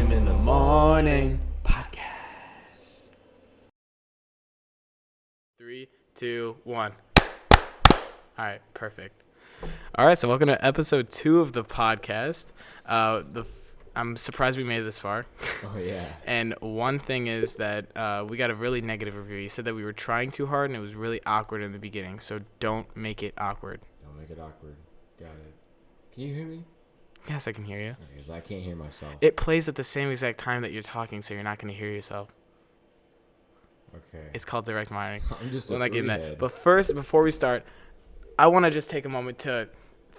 a.m. in the morning podcast. 3, 2, 1. All right, perfect. All right, so welcome to episode 2 of the podcast. I'm surprised we made it this far. Oh, yeah. And one thing is that we got a really negative review. He said that we were trying too hard and it was really awkward in the beginning, so don't make it awkward. Don't make it awkward. Got it. Can you hear me? Yes, I can hear you. Because I can't hear myself. It plays at the same exact time that you're talking, so you're not going to hear yourself. Okay. It's called direct monitoring. I'm just We're a not getting that. three-head. But first, before we start, I want to just take a moment to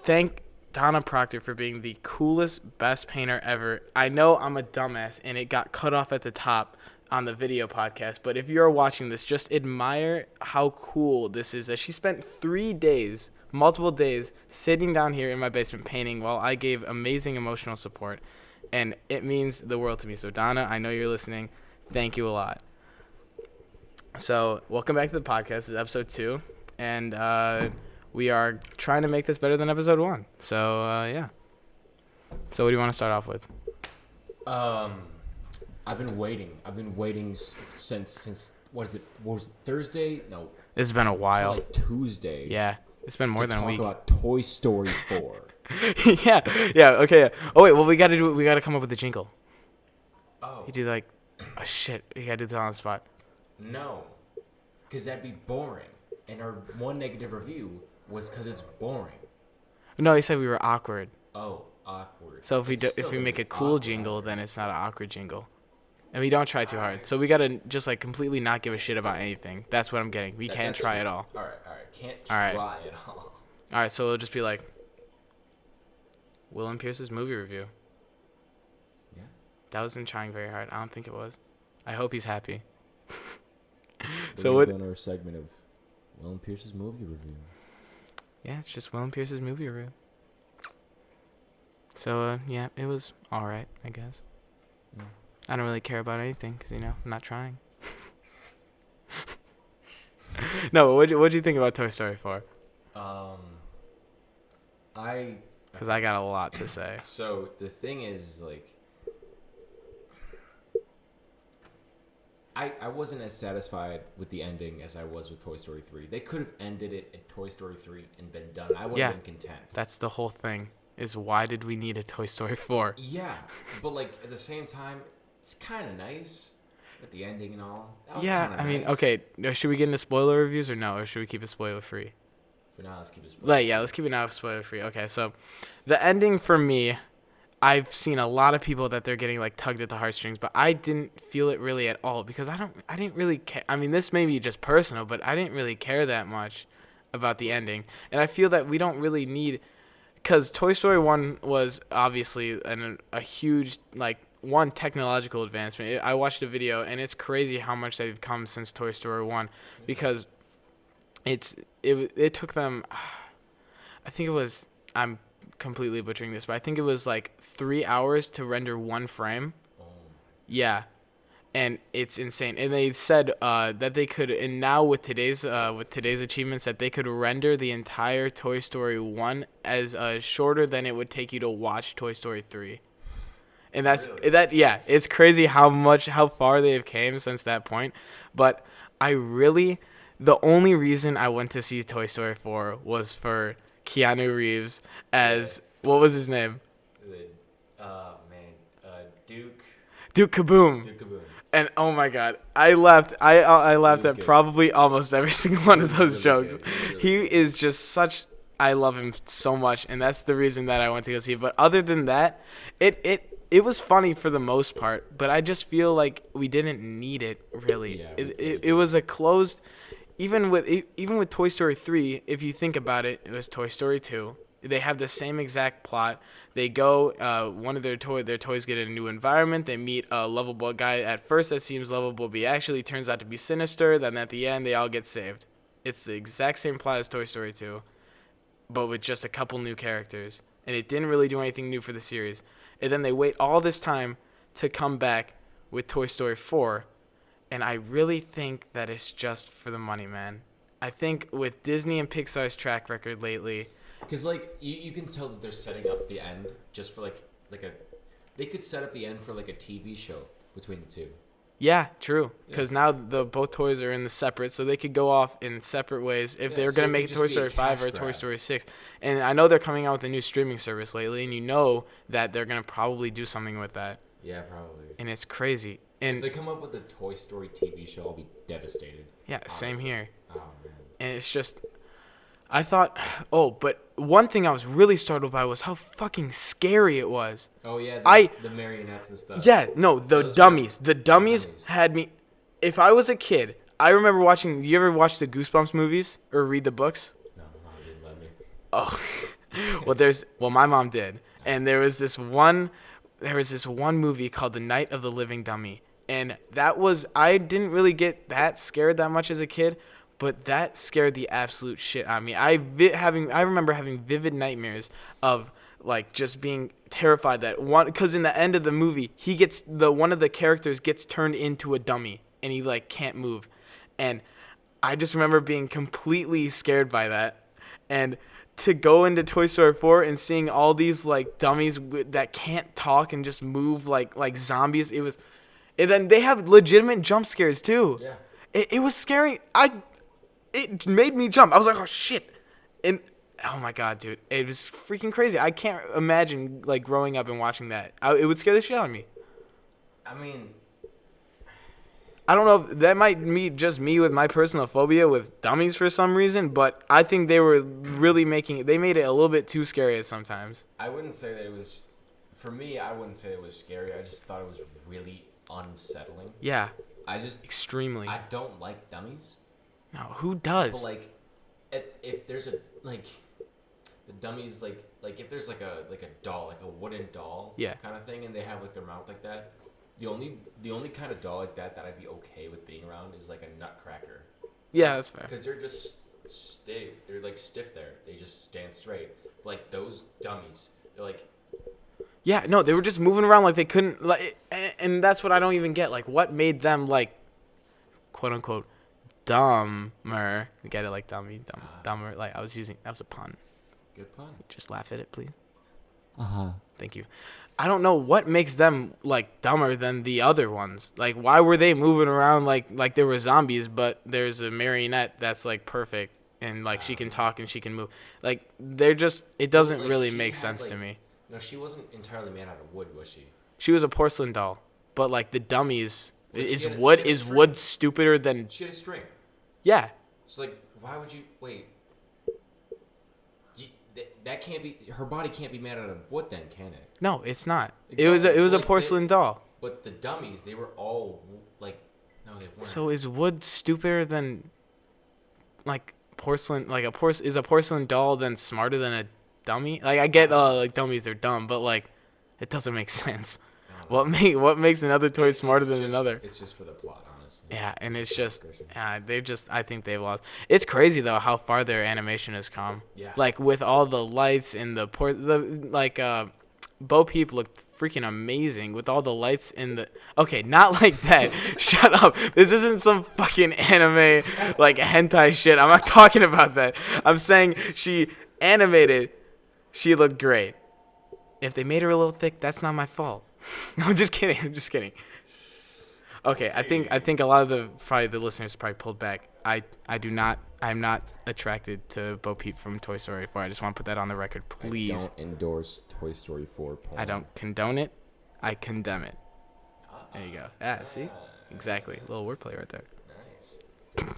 thank Donna Proctor for being the coolest, best painter ever. I know I'm a dumbass, and it got cut off at the top on the video podcast, but if you're watching this, just admire how cool this is. That she spent 3 days, multiple days, sitting down here in my basement painting while I gave amazing emotional support, and it means the world to me. So Donna, I know you're listening. Thank you a lot. So welcome back to the podcast. This is episode 2, and we are trying to make this better than episode 1. So yeah. So what do you want to start off with? I've been waiting since what was it, Thursday? No. It's been a while. Like Tuesday. Yeah, it's been more than a week. To talk about Toy Story 4. yeah, okay. Oh wait, well we gotta come up with a jingle. Oh. You do like, oh shit, you gotta do that on the spot. No. Because that'd be boring. And our one negative review was because it's boring. No, he said we were awkward. Oh, awkward. So if we make a cool jingle, then it's not an awkward jingle. And we don't try too hard. So we gotta just like completely not give a shit about anything. That's what I'm getting. We can't try at all. All right. Can't All right. try at all. All right, so it'll just be like Will and Pierce's movie review. Yeah. That wasn't trying very hard. I don't think it was. I hope he's happy. So what? On our segment of Will and Pierce's movie review. Yeah, it's just Will and Pierce's movie review. So yeah, it was all right, I guess. Yeah. I don't really care about anything because I'm not trying. No, what'd you think about Toy Story 4? Because I got a lot to say. So the thing is, like, I wasn't as satisfied with the ending as I was with Toy Story 3. They could have ended it at Toy Story 3 and been done. I would have been content. That's the whole thing. Is why did we need a Toy Story 4? Yeah, but like at the same time, it's kind of nice with the ending and all. Yeah, I mean, okay. Should we get into spoiler reviews or no? Or should we keep it spoiler free? For now, let's keep it spoiler. Let's keep it now spoiler free. Okay, so the ending for me, I've seen a lot of people that they're getting like tugged at the heartstrings, but I didn't feel it really at all because I didn't really care. I mean, this may be just personal, but I didn't really care that much about the ending, and I feel that we don't really need. Because Toy Story 1 was obviously a huge, like, one technological advancement. I watched a video, and it's crazy how much they've come since Toy Story 1. Because it took them, I think it was, I'm completely butchering this, but I think it was like 3 hours to render one frame. Oh. Yeah. And it's insane. And they said that they could, and now with today's achievements, that they could render the entire Toy Story 1 as shorter than it would take you to watch Toy Story 3. And it's crazy how far they have came since that point. But the only reason I went to see Toy Story 4 was for Keanu Reeves as, what was his name? Duke Kaboom. Duke Kaboom. And oh my god, I laughed at probably almost every single one of those jokes. He is just I love him so much, and that's the reason that I went to go see it. But other than that, it was funny for the most part, but I just feel like we didn't need it really. Yeah, it was a closed, even with Toy Story 3, if you think about it, it was Toy Story 2. They have the same exact plot. They go, one of their toys get in a new environment. They meet a lovable guy at first that seems lovable, but he actually turns out to be sinister. Then at the end, they all get saved. It's the exact same plot as Toy Story 2, but with just a couple new characters. And it didn't really do anything new for the series. And then they wait all this time to come back with Toy Story 4. And I really think that it's just for the money, man. I think with Disney and Pixar's track record lately, because like you can tell that they're setting up the end just for like a They could set up the end for like a TV show between the two. Yeah, true. Yeah. Because now the both toys are in the separate, so they could go off in separate ways if Yeah, they're so gonna it make could a Toy just be a Story 5 or a cash Toy grab. Story 6. And I know they're coming out with a new streaming service lately, and you know that they're gonna probably do something with that, Yeah, probably. and it's crazy. If they And come up with a Toy Story TV show, I'll be devastated. yeah, same honestly. here. Oh man. And it's just, I thought, oh, but one thing I was really startled by was how fucking scary it was. Oh yeah, the marionettes and stuff. Yeah, no, the Those were- dummies. The dummies dummies. had me. If I was a kid, I remember watching. You ever watch the Goosebumps movies or read the books? No, mom didn't let me. Oh, well, my mom did, and there was this one movie called The Night of the Living Dummy, and I didn't really get that scared that much as a kid, but that scared the absolute shit out of me. I remember having vivid nightmares of like just being terrified that because in the end of the movie one of the characters gets turned into a dummy and he like can't move, and I just remember being completely scared by that. And to go into Toy Story 4 and seeing all these like dummies that can't talk and just move like zombies, and then they have legitimate jump scares too. Yeah. It was scary. It made me jump. I was like, oh shit, and oh my god, dude, it was freaking crazy. I can't imagine like growing up and watching that. It would scare the shit out of me. I mean, I don't know if that might be just me with my personal phobia with dummies for some reason, but I think they were really they made it a little bit too scary at sometimes. I wouldn't say that it was. For me, I wouldn't say it was scary. I just thought it was really unsettling. Yeah, I just extremely. I don't like dummies. No, who does? But like, if there's a like, the dummies like if there's like a doll, like a wooden doll, Yeah. kind of thing, and they have like their mouth like that. The only kind of doll like that I'd be okay with being around is like a Nutcracker, Yeah, that's fair. because they're just they're like stiff there. They just stand straight. But like those dummies, they're like. Yeah, no, they were just moving around like they couldn't like, and that's what I don't even get. Like, what made them like, quote unquote, dumber? Get it, like dumber. Like that was a pun. Good pun. Just laugh at it, please. Uh-huh. Thank you. I don't know what makes them like dumber than the other ones. Like, why were they moving around like they were zombies? But there's a marionette that's like perfect and like she can talk and she can move. Like they're just. It doesn't Like, really she make had, sense like- to me. No, she wasn't entirely made out of wood, was she? She was a porcelain doll, but like the dummies, Well, she is had a- wood she had a is string. wood stupider than She had a string. yeah. So like, why would you wait? That can't be. Her body can't be made out of wood, then, can it? No, it's not. Exactly. It was Like, a porcelain doll. But the dummies, they were all like, no, they weren't. So is wood stupider than like porcelain? Like is a porcelain doll then smarter than a dummy? Like I get like dummies are dumb, but like it doesn't make sense. I don't know. What makes another toy It's smarter than just- another? It's just for the plot, honestly. Yeah, and it's for just decoration. I think they've lost. It's crazy though how far their animation has come. Yeah. Like with all the lights and Bo Peep looked freaking amazing with all the lights in the. Okay, not like that. Shut up. This isn't some fucking anime like hentai shit. I'm not talking about that. I'm saying she animated. She looked great. If they made her a little thick, that's not my fault. I'm just kidding. I'm just kidding. Okay, I think a lot of the listeners probably pulled back. I'm not attracted to Bo Peep from Toy Story 4. I just want to put that on the record, please. I don't endorse Toy Story 4 porn. I don't condone it. I condemn it. There you go. Yeah, see? Exactly. A little wordplay right there. Nice.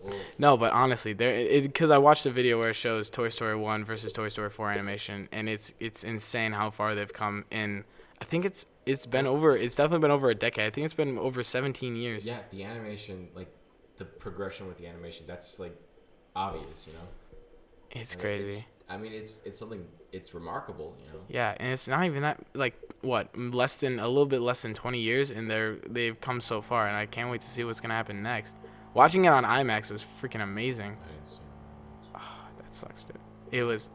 Well, No, but honestly, because I watched a video where it shows Toy Story 1 versus Toy Story 4 animation, and it's insane how far they've come in. I think it's definitely been over a decade. I think it's been over 17 years. yeah, the animation, like the progression with the animation, that's like obvious, you know. It's And crazy. It's something. It's remarkable, you know. Yeah, and it's not even that like what a little bit less than 20 years, and they've come so far, and I can't wait to see what's gonna happen next. Watching it on IMAX was freaking amazing. I didn't see. That sucks, dude. It was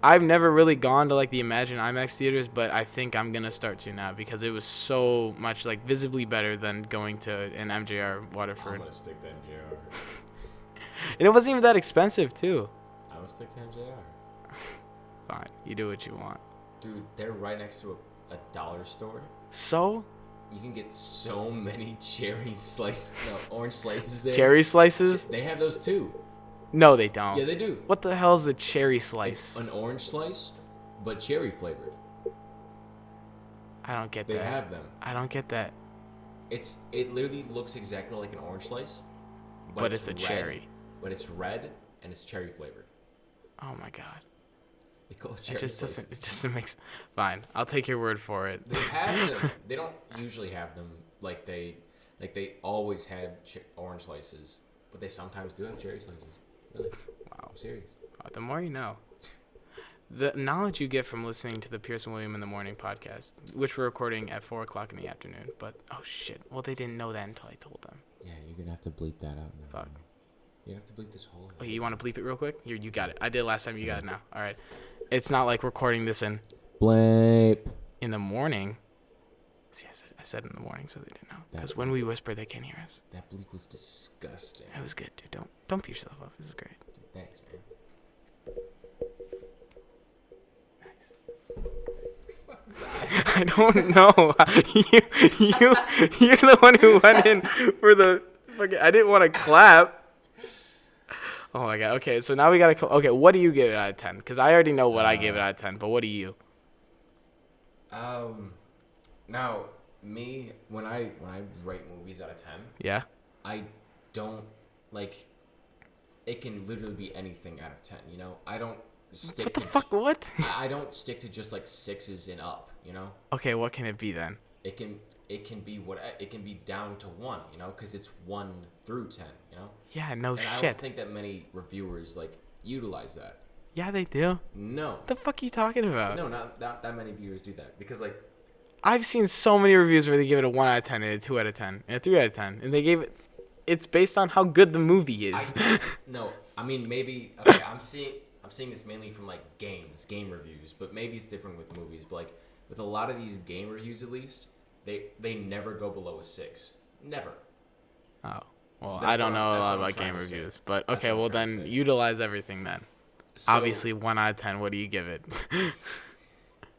I've never really gone to like the Imagine IMAX theaters, but I think I'm gonna start to now because it was so much like visibly better than going to an MJR I'm Waterford, gonna stick to MJR. and it wasn't even that expensive too. I will stick to MJR. Fine, you do what you want. Dude, they're right next to a dollar store, So you can get so many orange slices there. cherry slices? They have those too. No, they don't. Yeah, they do. What the hell is a cherry slice? It's an orange slice, but cherry flavored. I don't get They that. have them. I don't get that. It literally looks exactly like an orange slice, But it's a red, cherry. But it's red and it's cherry flavored. Oh my god. They call it It cherry just slices. doesn't. It just makes. Fine. I'll take your word for it. They have them. They don't usually have them like they always have orange slices, but they sometimes do have cherry slices. Really? Wow. I'm serious. The more you know. The knowledge you get from listening to the Pierce and William in the Morning podcast, which we're recording at 4 o'clock in the afternoon. But, oh shit. Well, they didn't know that until I told them. Yeah, you're going to have to bleep that out now. Fuck. You have to bleep this whole Wait, you want to bleep it real quick? You got it. I did last time. You got it now. All right. It's not like recording this in bleep. In the morning. See, I said in the morning, so they didn't know. Because when we whisper, they can't hear us. That bleep was disgusting. It was good, dude. Don't beat yourself up. This is great. Dude, thanks, man. I don't know. You're the one who went in for the fucking. I didn't want to clap. Oh my god. Okay, so now we gotta. Okay, what do you give it out of 10? Because I already know what I gave it out of 10. But what do you? Now me when I rate movies out of 10. Yeah. I don't like. It can literally be anything out of 10. You know, I don't. What the fuck? What? I don't stick to just like 6s and up, you know. Okay, what can it be then? It can be it can be down to 1, you know, because it's 1 through 10, you know. Yeah, no and shit. I don't think that many reviewers like utilize that. Yeah, they do. No. What the fuck are you talking about? No, not that many viewers do that because like. I've seen so many reviews where they give it a 1 out of 10 and a 2 out of 10 and a 3 out of 10, and they gave it. It's based on how good the movie is. No, I mean maybe. Okay, I'm seeing this mainly from like game reviews, but maybe it's different with movies. But like with a lot of these game reviews, at least they never go below a 6. Never. Oh, well, I don't know a lot about game reviews, but okay, well then utilize everything then. So, obviously, 1 out of 10. What do you give it?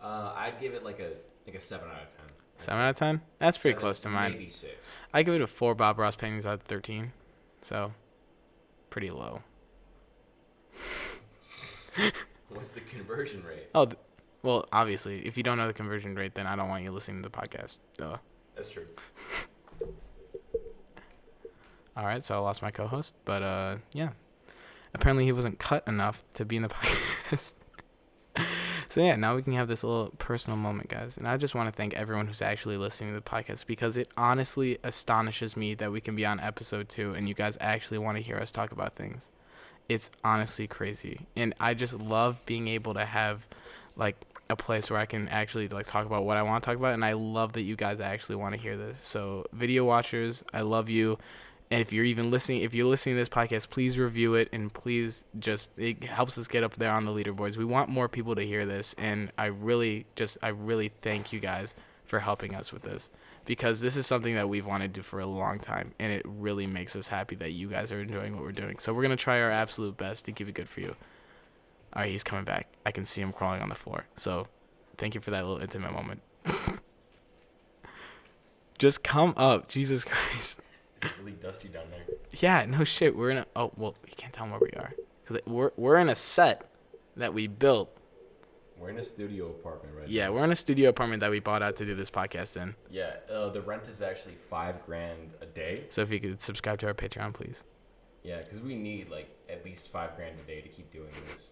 I'd give it like a 7 out of 10. 7 out of 10? That's pretty close to mine. Maybe 6. I give it a 4 Bob Ross paintings out of 13, so pretty low. What's the conversion rate? Oh, well, obviously, if you don't know the conversion rate, then I don't want you listening to the podcast. Duh. That's true. All right, so I lost my co-host, but yeah. Apparently he wasn't cut enough to be in the podcast. So yeah, now we can have this little personal moment, guys. And I just want to thank everyone who's actually listening to the podcast because it honestly astonishes me that we can be on episode 2 and you guys actually want to hear us talk about things. It's honestly crazy. And I just love being able to have like a place where I can actually like talk about what I want to talk about, and I love that you guys actually want to hear this. So video watchers, I love you. And if you're listening to this podcast, please review it, and please it helps us get up there on the leaderboards. We want more people to hear this, and I really thank you guys for helping us with this, because this is something that we've wanted to do for a long time, and it really makes us happy that you guys are enjoying what we're doing. So we're going to try our absolute best to keep it good for you. All right, he's coming back. I can see him crawling on the floor. So thank you for that little intimate moment. Just come up. Jesus Christ. It's really dusty down there. Yeah, no shit. We're in a... Oh, well, you can't tell them where we are. Because we're in a set that we built. We're in a studio apartment right now. Yeah, we're in a studio apartment that we bought out to do this podcast in. Yeah, the rent is actually $5,000 a day. So if you could subscribe to our Patreon, please. Yeah, because we need, like, at least $5,000 a day to keep doing this.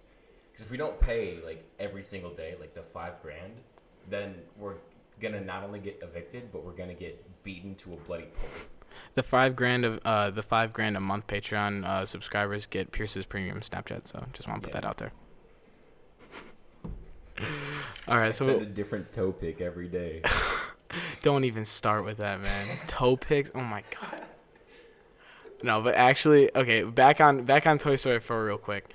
Because if we don't pay, like, every single day, like, the $5,000, then we're going to not only get evicted, but we're going to get beaten to a bloody pulp. The $5,000 a month Patreon subscribers get Pierce's premium Snapchat. So just want to put that out there. All right, I send a different toe pic every day. Don't even start with that, man. Toe pics. Oh my god. No, but actually, okay. Back on Toy Story 4 real quick.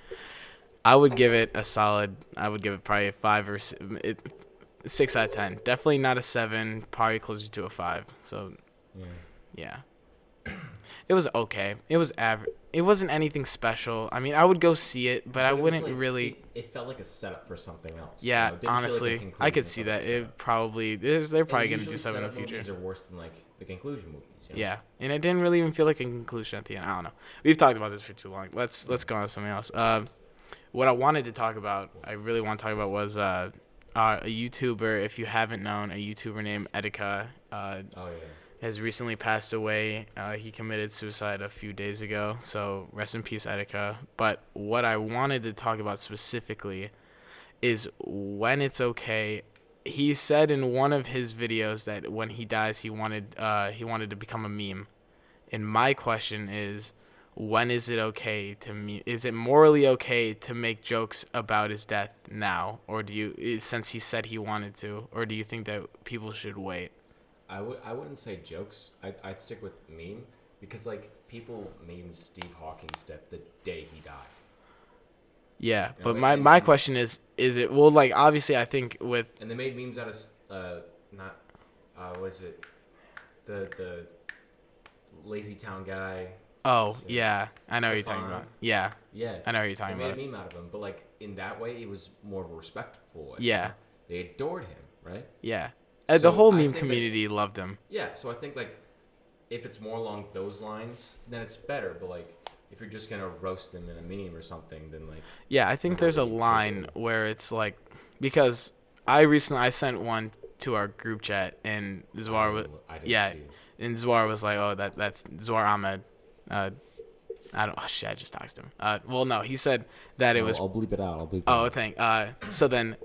I would give it probably a 5 or 6 out of 10. Definitely not a 7. Probably closer to a 5. So. Yeah. Yeah. It was okay. It was average. It wasn't anything special. I mean, I would go see it, but I it was wouldn't like, really. It felt like a setup for something else. Yeah, It didn't feel like a honestly, conclusion, I could it see felt like that. a It setup. probably they're probably And gonna do usually something in the setup future. movies are worse than like the conclusion movies. You know? Yeah, and it didn't really even feel like a conclusion at the end. I don't know. We've talked about this for too long. Let's go on to something else. What I wanted to talk about, I really want to talk about was a YouTuber. If you haven't known, a YouTuber named Etika. Oh yeah. Has recently passed away. He committed suicide a few days ago, so rest in peace, Etika. But what I wanted to talk about specifically is when it's okay. He said in one of his videos that when he dies, he wanted to become a meme. And my question is, when is it okay to is it morally okay to make jokes about his death now, or do you, since he said he wanted to, or do you think that people should wait? I wouldn't say jokes. I'd stick with meme because like people memed Steve Hawking's death the day he died. Yeah, You but know, my question is it, well, like, obviously I think with and they made memes out of not what is it, the lazy town guy. oh So, yeah, I know what you're talking Stefan. about. Yeah, Yeah, I know what you're talking they made about. a meme out of him, but like in that way, it was more of a respectful way. Yeah. You know? They adored him, right? Yeah, So the whole I meme think that- community loved him. Yeah, so I think like if it's more along those lines, then it's better. But like if you're just gonna roast him in a meme or something, then like Yeah, I think there's a Really line personal. where it's like, because I sent one to our group chat and Zwar was I didn't yeah, see it. and Zwar was like, oh, that's Zwar Ahmed. I don't. Oh shit! I just doxed him. Well, no, he said that it was. I'll bleep it out. I'll bleep it Oh, out. thank. So then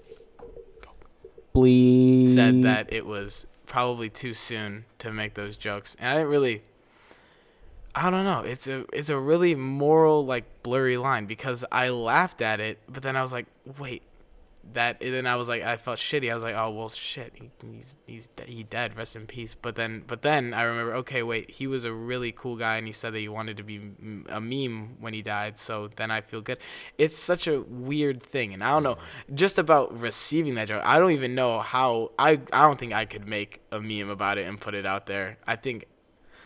Bleep. said that it was probably too soon to make those jokes, and I didn't really. I don't know. It's a really moral, like, blurry line, because I laughed at it, but then I was like, wait, that. And then I was like, I felt shitty. I was like, oh well, shit. He dead. Rest in peace. But then I remember, okay, wait, he was a really cool guy, and he said that he wanted to be a meme when he died. So then I feel good. It's such a weird thing, and I don't know, just about receiving that joke. I don't even know how. I don't think I could make a meme about it and put it out there. I think.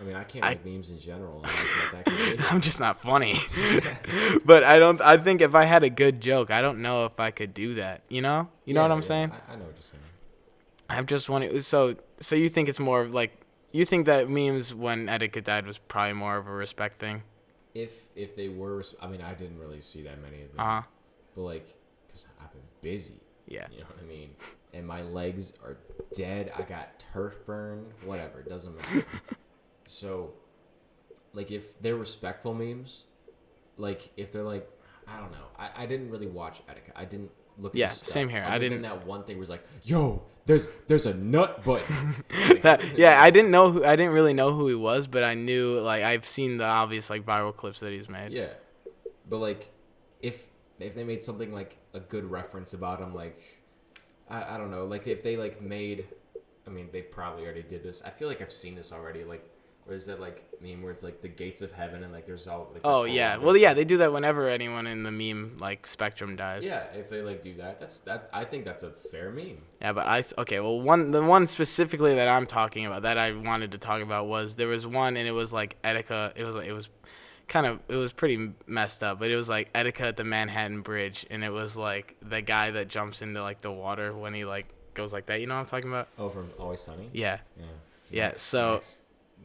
I mean, I can't make memes in general. I'm just not that creative. I'm just not funny. But I think if I had a good joke, I don't know if I could do that. You know what I'm saying? I know what you're saying. I'm just wondering. So you think it's more of like, you think that memes when Etiquette died was probably more of a respect thing? If they were, I mean, I didn't really see that many of them. Uh huh. But like, cause I've been busy. Yeah. You know what I mean? And my legs are dead. I got turf burn. Whatever. It doesn't matter. So, like, if they're respectful memes, like, if they're like, I don't know. I didn't really watch Etiquette. I didn't look at Yeah, the stuff. same here. I Other didn't- than that one thing where it's like, yo, there's a nut button. Like, I didn't really know who he was, but I knew, like, I've seen the obvious, like, viral clips that he's made. Yeah. But, like, if they made something, like, a good reference about him, like, I don't know. Like, if they, like, made, I mean, they probably already did this. I feel like I've seen this already. Like, or is that, like, meme where it's, like, the gates of heaven and, like, there's all, like, this Oh whole yeah. other- Well, yeah, they do that whenever anyone in the meme, like, spectrum dies. Yeah, if they, like, do that, I think that's a fair meme. Yeah, but okay, well, the one specifically that I'm talking about, that I wanted to talk about, was there was one, and it was like Etika. It was pretty messed up, but it was like Etika at the Manhattan Bridge, and it was like the guy that jumps into, like, the water when he, like, goes like that. You know what I'm talking about? Oh, from Always Sunny? Yeah. Yeah. Yeah, so-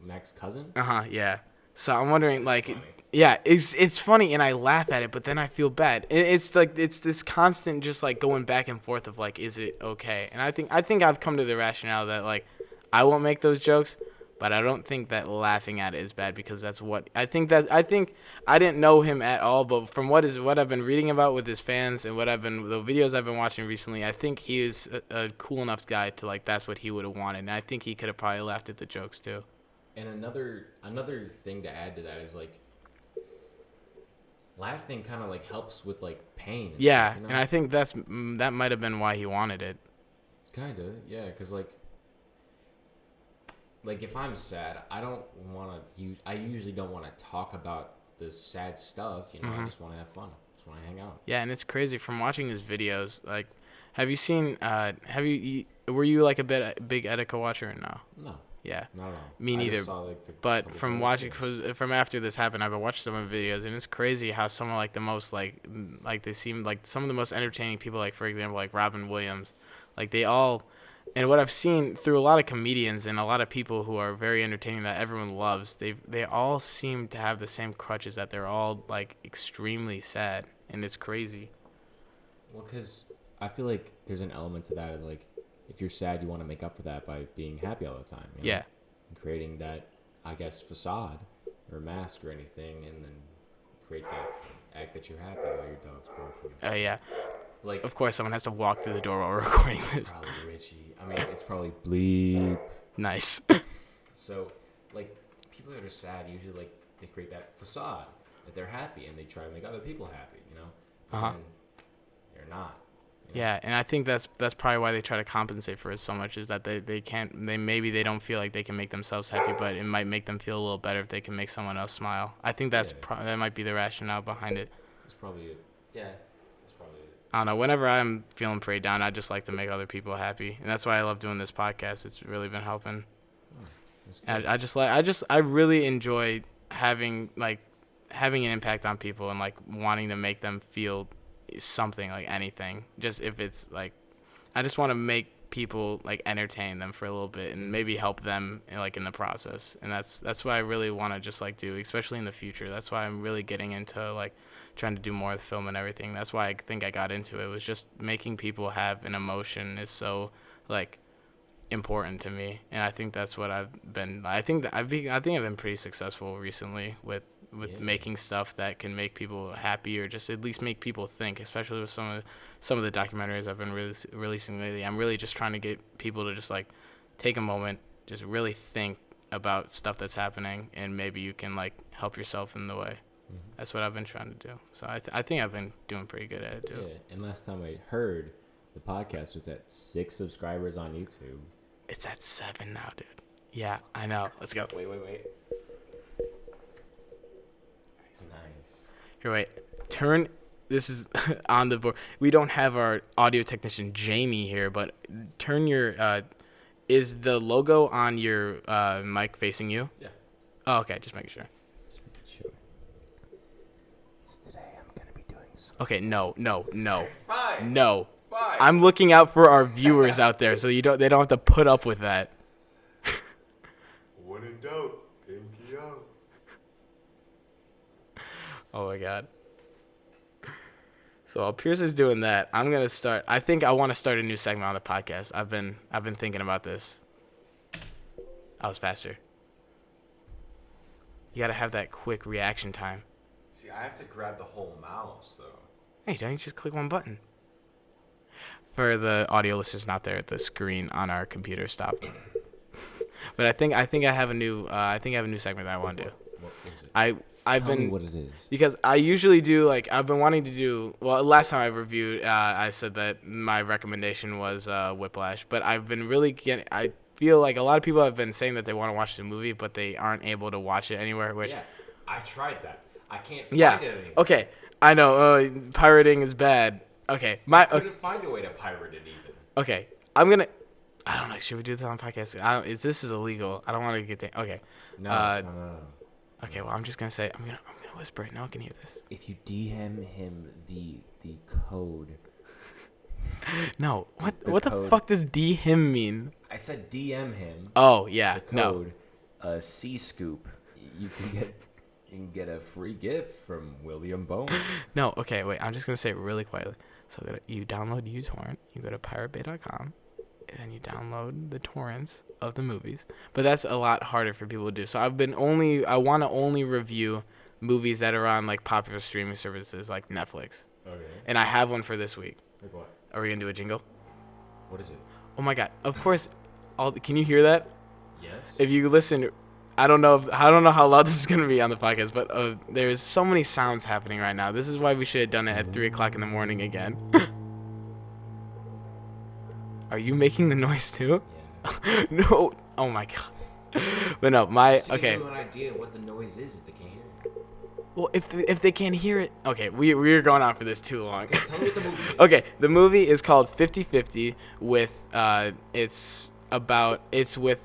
Max cousin? Yeah. So I'm wondering, That's like, funny. yeah, it's funny, and I laugh at it, but then I feel bad. It's like, it's this constant just, like, going back and forth of, like, is it okay? And I think I've come to the rationale that, like, I won't make those jokes, but I don't think that laughing at it is bad, because that's what I think I didn't know him at all, but from what I've been reading about with his fans and the videos I've been watching recently, I think he is a cool enough guy to, like, that's what he would have wanted, and I think he could have probably laughed at the jokes too. And another thing to add to that is, like, laughing kind of, like, helps with, like, pain. And Yeah, stuff, you know? and I think that might have been why he wanted it. Kinda, yeah, because, like, if I'm sad, I don't want to. I usually don't want to talk about the sad stuff. You know, I just want to have fun. Just want to hang out. Yeah, and it's crazy from watching his videos. Like, have you seen? Were you like a big Etika watcher or no? No. Yeah. Not at all. Me I neither. just saw, like, the But couple from photos. watching from after this happened, I've watched some of the videos, and it's crazy how some of like the most like they seem like some of the most entertaining people, like for example like Robin Williams, like they all, and what I've seen through a lot of comedians and a lot of people who are very entertaining that everyone loves, they all seem to have the same crutches, that they're all like extremely sad, and it's crazy. Well, because I feel like there's an element to that. Is like, if you're sad, you want to make up for that by being happy all the time. You know? Yeah. And creating that, I guess, facade or mask or anything, and then create that act that you're happy while your dog's barking. Yeah. Like, Of course, someone has to walk through the door while we're recording this. probably Richie. I mean, it's probably bleep. Nice. So, like, people that are sad usually, like, they create that facade that they're happy, and they try to make other people happy, you know? But Uh-huh. then they're not. You know? Yeah, and I think that's probably why they try to compensate for it so much, is that they can't, maybe they don't feel like they can make themselves happy, but it might make them feel a little better if they can make someone else smile. I think that's Yeah. that might be the rationale behind it. That's probably it. Yeah, that's probably it. I don't know. Whenever I'm feeling pretty down, I just like to make other people happy, and that's why I love doing this podcast. It's really been helping. That's good. And I really enjoy having an impact on people and like wanting to make them feel something, like anything. Just if it's like, I just want to make people like entertain them for a little bit and maybe help them in the process. And that's what I really want to just like do, especially in the future. That's why I'm really getting into like trying to do more with film and everything. That's why I think I got into it, was just making people have an emotion is so like important to me. And I think that's what I've been, I think I've been pretty successful recently with Yeah. making stuff that can make people happy, or just at least make people think, especially with some of the documentaries I've been releasing lately. I'm really just trying to get people to just like take a moment, just really think about stuff that's happening, and maybe you can like help yourself in the way. Mhm. That's what I've been trying to do. So I think I've been doing pretty good at it too. Yeah, and last time I heard, the podcast was at 6 subscribers on YouTube. It's at 7 now, dude. Yeah, I know. Let's go. Wait. Nice. Here, wait. Turn. This is on the board. We don't have our audio technician Jamie here, but turn your. Is the logo on your mic facing you? Yeah. Oh, okay. Just making sure. Sure. Today I'm gonna be doing some. Okay. No. Fine. No. Fine. I'm looking out for our viewers out there, so they don't have to put up with that. When in doubt, pinky out. Oh my god. So while Pierce is doing that, I'm gonna start. I think I want to start a new segment on the podcast. I've been thinking about this. I was faster. You gotta have that quick reaction time. See, I have to grab the whole mouse though. Hey, don't you just click one button? For the audio listeners not there, the screen on our computer stopped. But I think I have a new segment that I want to do. What is it? I've Tell me been what it is. because I usually do like I've been wanting to do. Well, last time I reviewed, I said that my recommendation was Whiplash, but I've been really getting. I feel like a lot of people have been saying that they want to watch the movie, but they aren't able to watch it anywhere. Which Yeah, I tried that. I can't find yeah, it anymore. okay, I know pirating is bad. Okay, I couldn't find a way to pirate it even. okay, I'm gonna. I don't know. Should we do this on podcast? This is illegal. I don't want to get. Okay. No. Okay. Well, I'm just gonna say. I'm gonna whisper it. No one can hear this. If you DM him the code. No. The What the code. fuck does him mean? I said DM him Oh yeah. the code. C Scoop. You can get a free gift from William Bone. No. Okay. Wait. I'm just gonna say it really quietly. So you download uTorrent. You go to piratebay.com. And then you download the torrents of the movies. But that's a lot harder for people to do. So I want to only review movies that are on like popular streaming services like Netflix. Okay. And I have one for this week. Like what? Are we gonna do a jingle? What is it? Oh my god! Of course. Can you hear that? Yes. If you listen, I don't know how loud this is gonna be on the podcast, but there's so many sounds happening right now. This is why we should have done it at 3:00 in the morning again. Are you making the noise too? Yeah. No. Oh my god. But no, Just to okay. give you an idea of what the noise is if they can't hear it. Well, if they can't hear it, okay. We're going on for this too long. Okay, tell me what the movie is. Okay, the movie is called 50-50 with it's about. It's with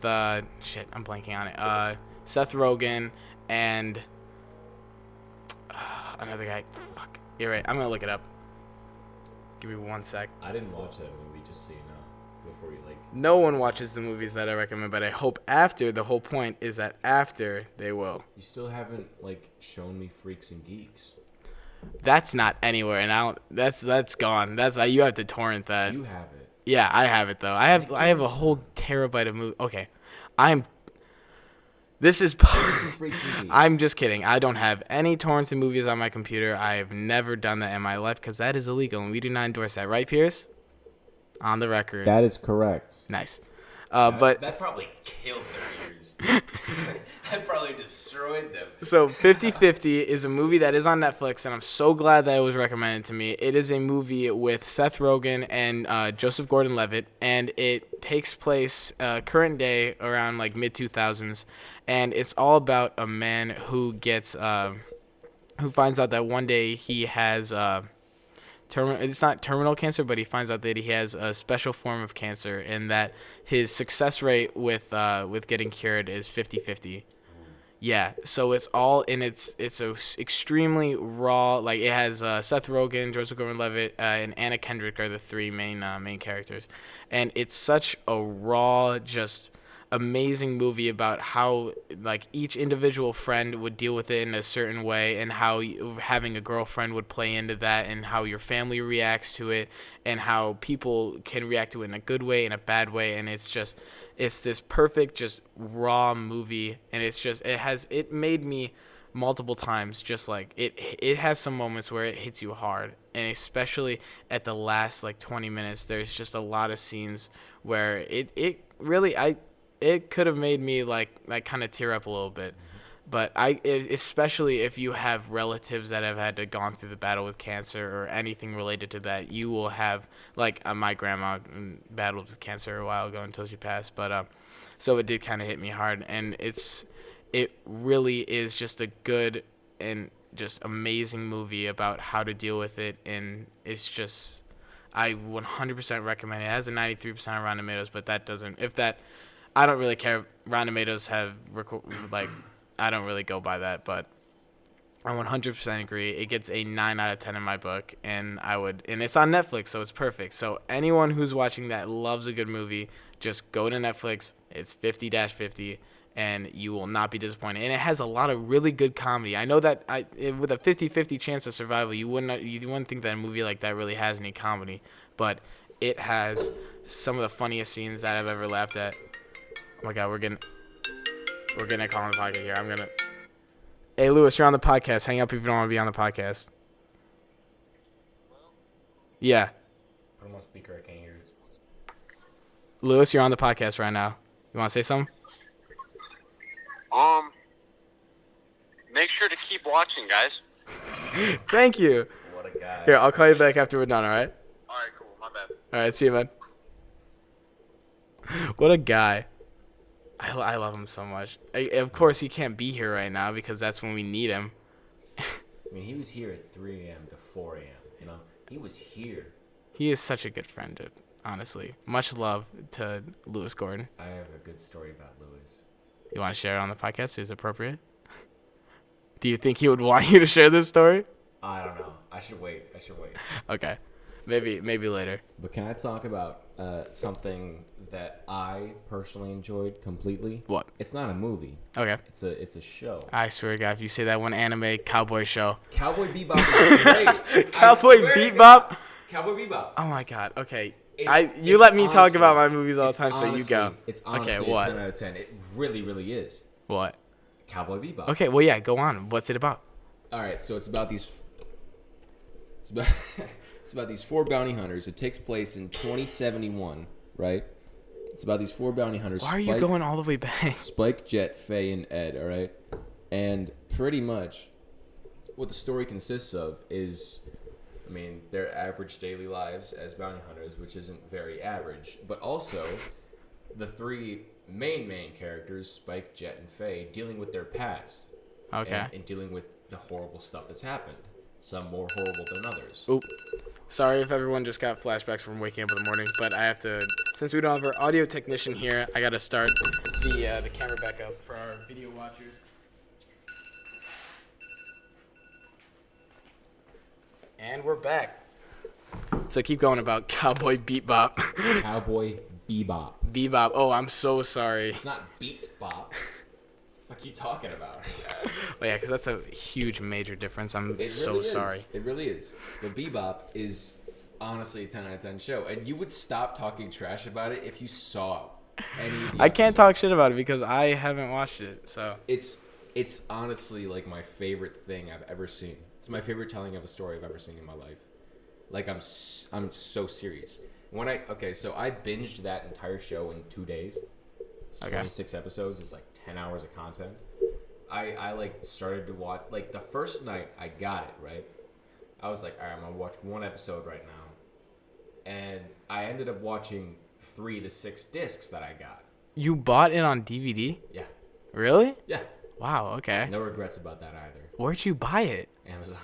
shit. I'm blanking on it. Seth Rogen and another guy. Fuck. You're right. I'm gonna look it up. Give me 1 sec. I didn't watch that movie, just so you know, before you like. No one watches the movies that I recommend, but I hope after. The whole point is that after they will. You still haven't like shown me Freaks and Geeks. That's not anywhere, and I don't. That's gone. That's you have to torrent that. You have it. Yeah, I have it though. I have a whole terabyte of movie. Okay, This is. Some Freaks and Geeks. I'm just kidding. I don't have any torrents and movies on my computer. I have never done that in my life because that is illegal, and we do not endorse that. Right, Pierce? On the record. That is correct. Nice. But that probably killed their ears. That probably destroyed them. So 50/50 is a movie that is on Netflix, and I'm so glad that it was recommended to me. It is a movie with Seth Rogen and Joseph Gordon-Levitt, and it takes place current day around like mid-2000s, and it's all about a man who gets who finds out that one day he has it's not terminal cancer, but he finds out that he has a special form of cancer, and that his success rate with getting cured is 50/50. Yeah, so it's all in it's a extremely raw. Like it has Seth Rogen, Joseph Gordon-Levitt, and Anna Kendrick are the three main characters, and it's such a raw, just amazing movie about how like each individual friend would deal with it in a certain way, and how having a girlfriend would play into that, and how your family reacts to it, and how people can react to it in a good way and a bad way, and it's this perfect just raw movie, and it made me multiple times just like it has some moments where it hits you hard, and especially at the last like 20 minutes there's just a lot of scenes where it really it could have made me like kind of tear up a little bit. But especially if you have relatives that have had to gone through the battle with cancer or anything related to that, you will have like my grandma battled with cancer a while ago until she passed. But so it did kind of hit me hard, and it really is just a good and just amazing movie about how to deal with it, and it's just I 100% recommend it. It has a 93% on Rotten Tomatoes, but that doesn't I don't really care. Rotten Tomatoes have I don't really go by that, but I 100% agree. It gets a 9 out of 10 in my book, and it's on Netflix, so it's perfect. So anyone who's watching that loves a good movie, just go to Netflix. It's 50-50, and you will not be disappointed. And it has a lot of really good comedy. I know that with a 50-50 chance of survival, you wouldn't think that a movie like that really has any comedy, but it has some of the funniest scenes that I've ever laughed at. Oh my God, we're getting a call on the podcast here. Hey, Lewis, you're on the podcast. Hang up if you don't want to be on the podcast. Yeah. Put him on speaker. I can't hear you. Lewis, you're on the podcast right now. You want to say something? Make sure to keep watching, guys. Thank you. What a guy. Here, I'll call you back after we're done, all right? All right, cool. My bad. All right, see you, man. What a guy. I love him so much. Of course, he can't be here right now because that's when we need him. I mean, he was here at 3 a.m. to 4 a.m. You know, he was here. He is such a good friend, dude, honestly. Much love to Lewis Gordon. I have a good story about Lewis. You want to share it on the podcast? Is it appropriate? Do you think he would want you to share this story? I don't know. I should wait. Okay. Maybe later. But can I talk about something that I personally enjoyed completely? What? It's not a movie. Okay. It's a show. I swear to God, if you say that one anime cowboy show. Cowboy Bebop is great. Cowboy Bebop? Cowboy Bebop. Oh my God. Okay. You let me talk about my movies all the time, so you go. It's honestly okay, what? a 10 out of 10. It really, really is. What? Cowboy Bebop. Okay, well, yeah, go on. What's it about? All right, so it's about these 4 bounty hunters. It takes place in 2071, right? It's about these 4 bounty hunters. Why are you going all the way back? Spike, Jet, Faye, and Ed, all right? And pretty much what the story consists of is, I mean, their average daily lives as bounty hunters, which isn't very average, but also the 3 main characters, Spike, Jet, and Faye, dealing with their past. Okay. And dealing with the horrible stuff that's happened. some more horrible than others. Oop. Sorry if everyone just got flashbacks from waking up in the morning, but I have to, since we don't have our audio technician here, I got to start the camera back up for our video watchers. And we're back. So keep going about Cowboy Bebop. Cowboy Bebop. Bebop. Oh, I'm so sorry. It's not Beat Bop. What are you talking about? Oh, yeah, because that's a huge major difference. I'm so really sorry. Is. It really is. The Bebop is honestly a 10 out of 10 show. And you would stop talking trash about it if you saw any of the I can't episodes. talk shit about it because I haven't watched it. So It's honestly like my favorite thing I've ever seen. It's my favorite telling of a story I've ever seen in my life. Like I'm so serious. So I binged that entire show in 2 days. It's Okay. 26 episodes. It's like 10 hours of content. I like started to watch, like the first night I got it, right? I was like, all right, I'm gonna watch one episode right now. And I ended up watching 3 to 6 discs that I got. you bought it on DVD? Yeah. Really? Yeah. Wow. Okay. No regrets about that either. Where'd you buy it? Amazon.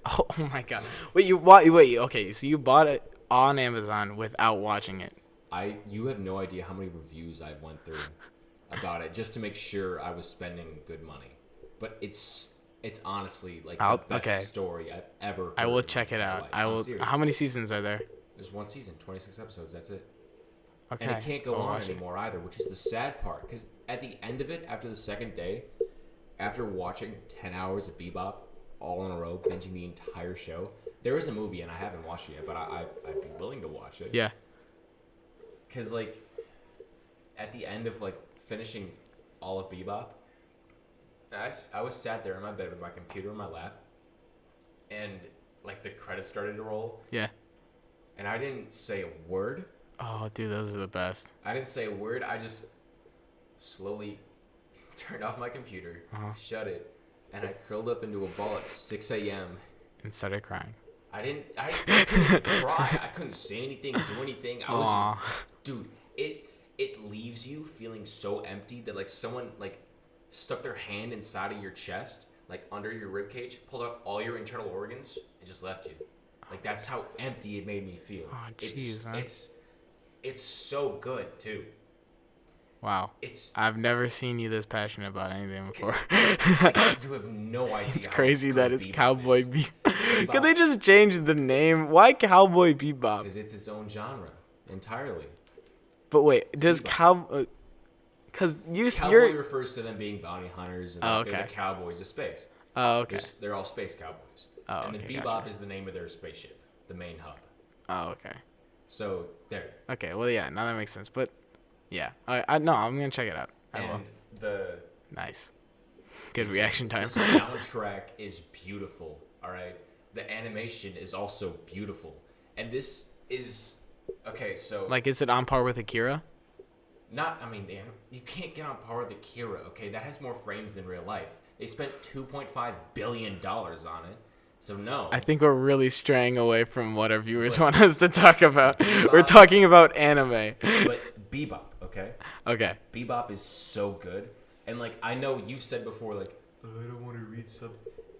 Oh my god. Wait, wait, okay, so you bought it on Amazon without watching it. You have no idea how many reviews I went through about it just to make sure I was spending good money. But it's honestly like the best story I've ever heard. I will in check my it out. life. I I'm will. serious. How many seasons are there? There's one season, 26 episodes, that's it. Okay. And it can't go I'll on watch it. anymore either, which is the sad part. Because at the end of it, after the second day, after watching 10 hours of Bebop all in a row, binging the entire show, there is a movie, and I haven't watched it yet, but I'd be willing to watch it. Yeah. Because, like, at the end of, like, finishing all of Bebop, I was sat there in my bed with my computer in my lap, and, like, the credits started to roll, Yeah. and I didn't say a word. Oh, dude, those are the best. I didn't say a word. I just slowly turned off my computer, shut it, and I curled up into a ball at 6 a.m. And started crying. I couldn't cry. I couldn't say anything, do anything. I was Aw. just, dude, it leaves you feeling so empty that like someone like stuck their hand inside of your chest, like under your rib cage, pulled out all your internal organs, and just left you. Like that's how empty it made me feel. Oh, jeez, man. It's so good too. Wow. It's I've never seen you this passionate about anything before. you have no idea. It's how crazy good that it's Bebop Cowboy is. Bebop. Could they just change the name? Why Cowboy Bebop? Because it's its own genre entirely. But wait, does Bebop. Cow? Because Cowboy you're. refers to them being bounty hunters and Oh, they're okay. the cowboys of space. Oh, okay. They're all space cowboys. Oh, and the okay, Bebop gotcha. is the name of their spaceship, the main hub. Oh, okay. So there. Okay. Well, yeah. Now that makes sense. But yeah, I'm gonna check it out. I will. And the Nice. Good reaction time. The soundtrack is beautiful. All right. The animation is also beautiful. And this is okay. So Like, is it on par with Akira? you can't get on par with Akira. Okay, that has more frames than real life. They spent $2.5 billion on it. So no. I think we're really straying away from what our viewers want us to talk about. Bebop- We're talking about anime. But Bebop, okay? Okay. Bebop is so good. And like I know you've said before, like I don't want to read sub.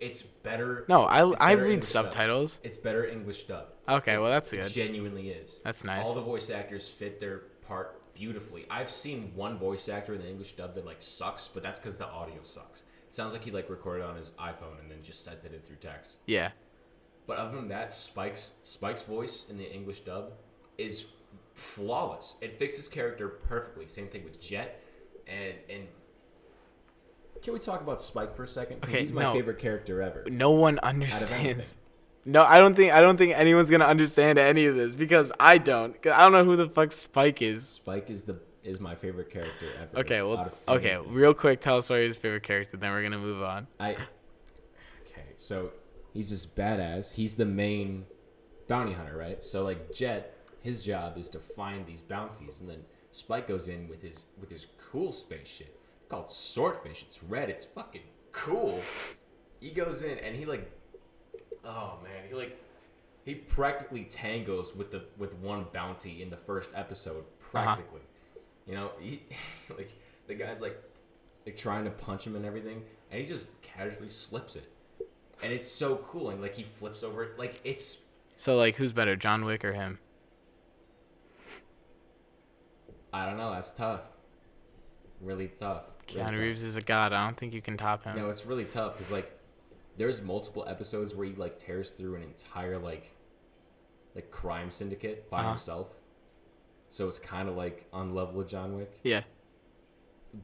It's better. No, it's I better read English dub. subtitles. It's better English dub. Okay, well that's It good. genuinely is. That's nice. All the voice actors fit their part beautifully. I've seen one voice actor in the English dub that like sucks, but that's because the audio sucks. It sounds like he like recorded on his iPhone and then just sent it in through text. Yeah. But other than that, Spike's voice in the English dub is flawless. It fits his character perfectly. Same thing with Jet, and can we talk about Spike for a second? 'Cause Okay, he's my no. favorite character ever. No one anything. understands. No, I don't think anyone's gonna understand any of this because I don't. 'Cause I don't know who the fuck Spike is. Spike is my favorite character ever. Okay, out well, of okay, anything. real quick, tell us why your favorite character. Then we're gonna move on. Okay, so he's this badass. He's the main bounty hunter, right? So like Jet, his job is to find these bounties, and then Spike goes in with his cool spaceship. It's called Swordfish. It's red. It's fucking cool. He goes in and he like, oh man, he practically tangos with one bounty in the first episode. Practically, you know, he like the guy's like trying to punch him and everything, and he just casually slips it. and it's so cool. And like he flips over, like it's. So like, who's better, John Wick or him? I don't know. That's tough. Really tough. Really Keanu tough. Reeves is a god. I don't think you can top him. No, it's really tough because like there's multiple episodes where he like tears through an entire like crime syndicate by himself. So it's kind of like on level with John Wick. Yeah.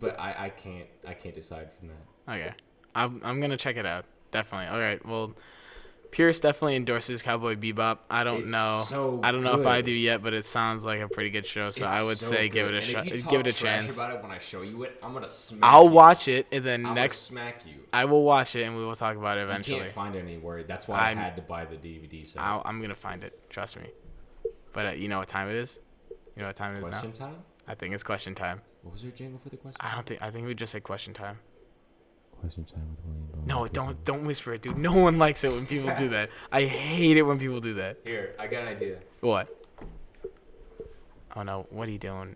But I can't decide from that. Okay. I'm gonna check it out. Definitely. All right. Well, Pierce definitely endorses Cowboy Bebop. I don't know. So I don't know if I good. do yet, but it sounds like a pretty good show. So I would It's say so give it good. a And shot. if you Give it a talk trash chance. about it when I show you it, I'm gonna smack I'll you. watch it, and then I'm next gonna smack you. I will watch it, and we will talk about it You eventually. can't find it anywhere. That's why I had to buy the DVD set. I'm gonna find it. Trust me. But you know what time it is? You know what time it is Question now? time? I think it's question time. What was your jingle for the question? I think we just said question time. Question time with William Bowen. No, don't whisper it, dude. No one likes it when people do that. I hate it when people do that. Here, I got an idea. What? Oh no, what are you doing?